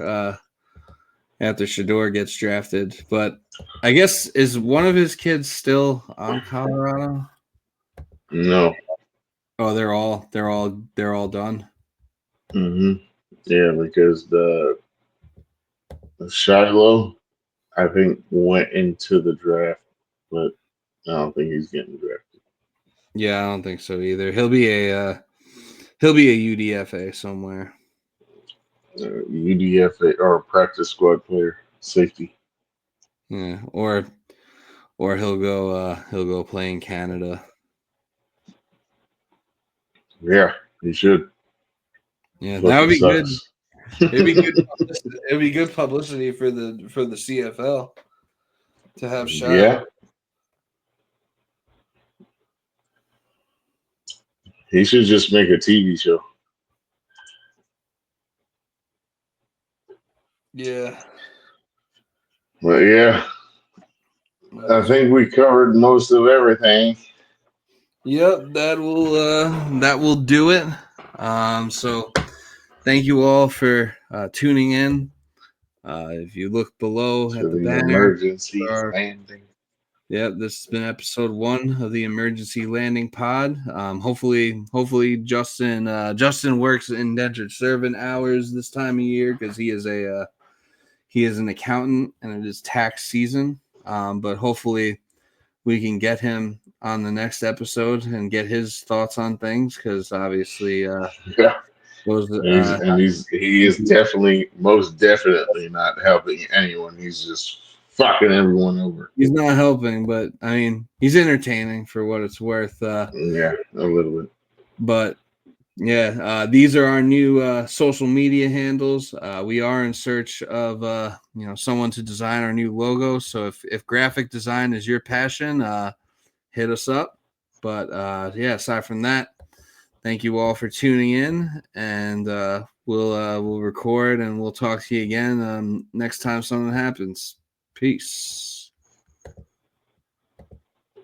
gets drafted. But I guess is one of his kids still on Colorado? no. Oh, they're all done. hmm Yeah, because the Shiloh, I think, went into the draft, but I don't think he's getting drafted. Yeah, I don't think so either. He'll be a UDFA somewhere. UDFA or practice squad player, safety. Yeah, or he'll go play in Canada. Yeah, he should. Yeah, that would Fucking be good. sucks. It'd be good. It'd be good publicity for the CFL to have Shad. Yeah, he should just make a TV show. Yeah. But yeah, I think we covered most of everything. Yep, that will do it. So thank you all for tuning in. If you look below To at the the banner, emergency landing. yep, this has been episode 1 of the Emergency Landing Pod. Hopefully Justin works indentured servant hours this time of year because he is an accountant and it is tax season. But hopefully we can get him on the next episode and get his thoughts on things because obviously Yeah, those he is definitely most definitely not helping anyone. He's just fucking everyone over. he's not helping, but I mean he's entertaining for what it's worth. Yeah, a little bit. But Yeah, these are our new social media handles. We are in search of someone to design our new logo. So if graphic design is your passion, hit us up. But yeah, aside from that, thank you all for tuning in, and we'll record and we'll talk to you again next time something happens. Peace.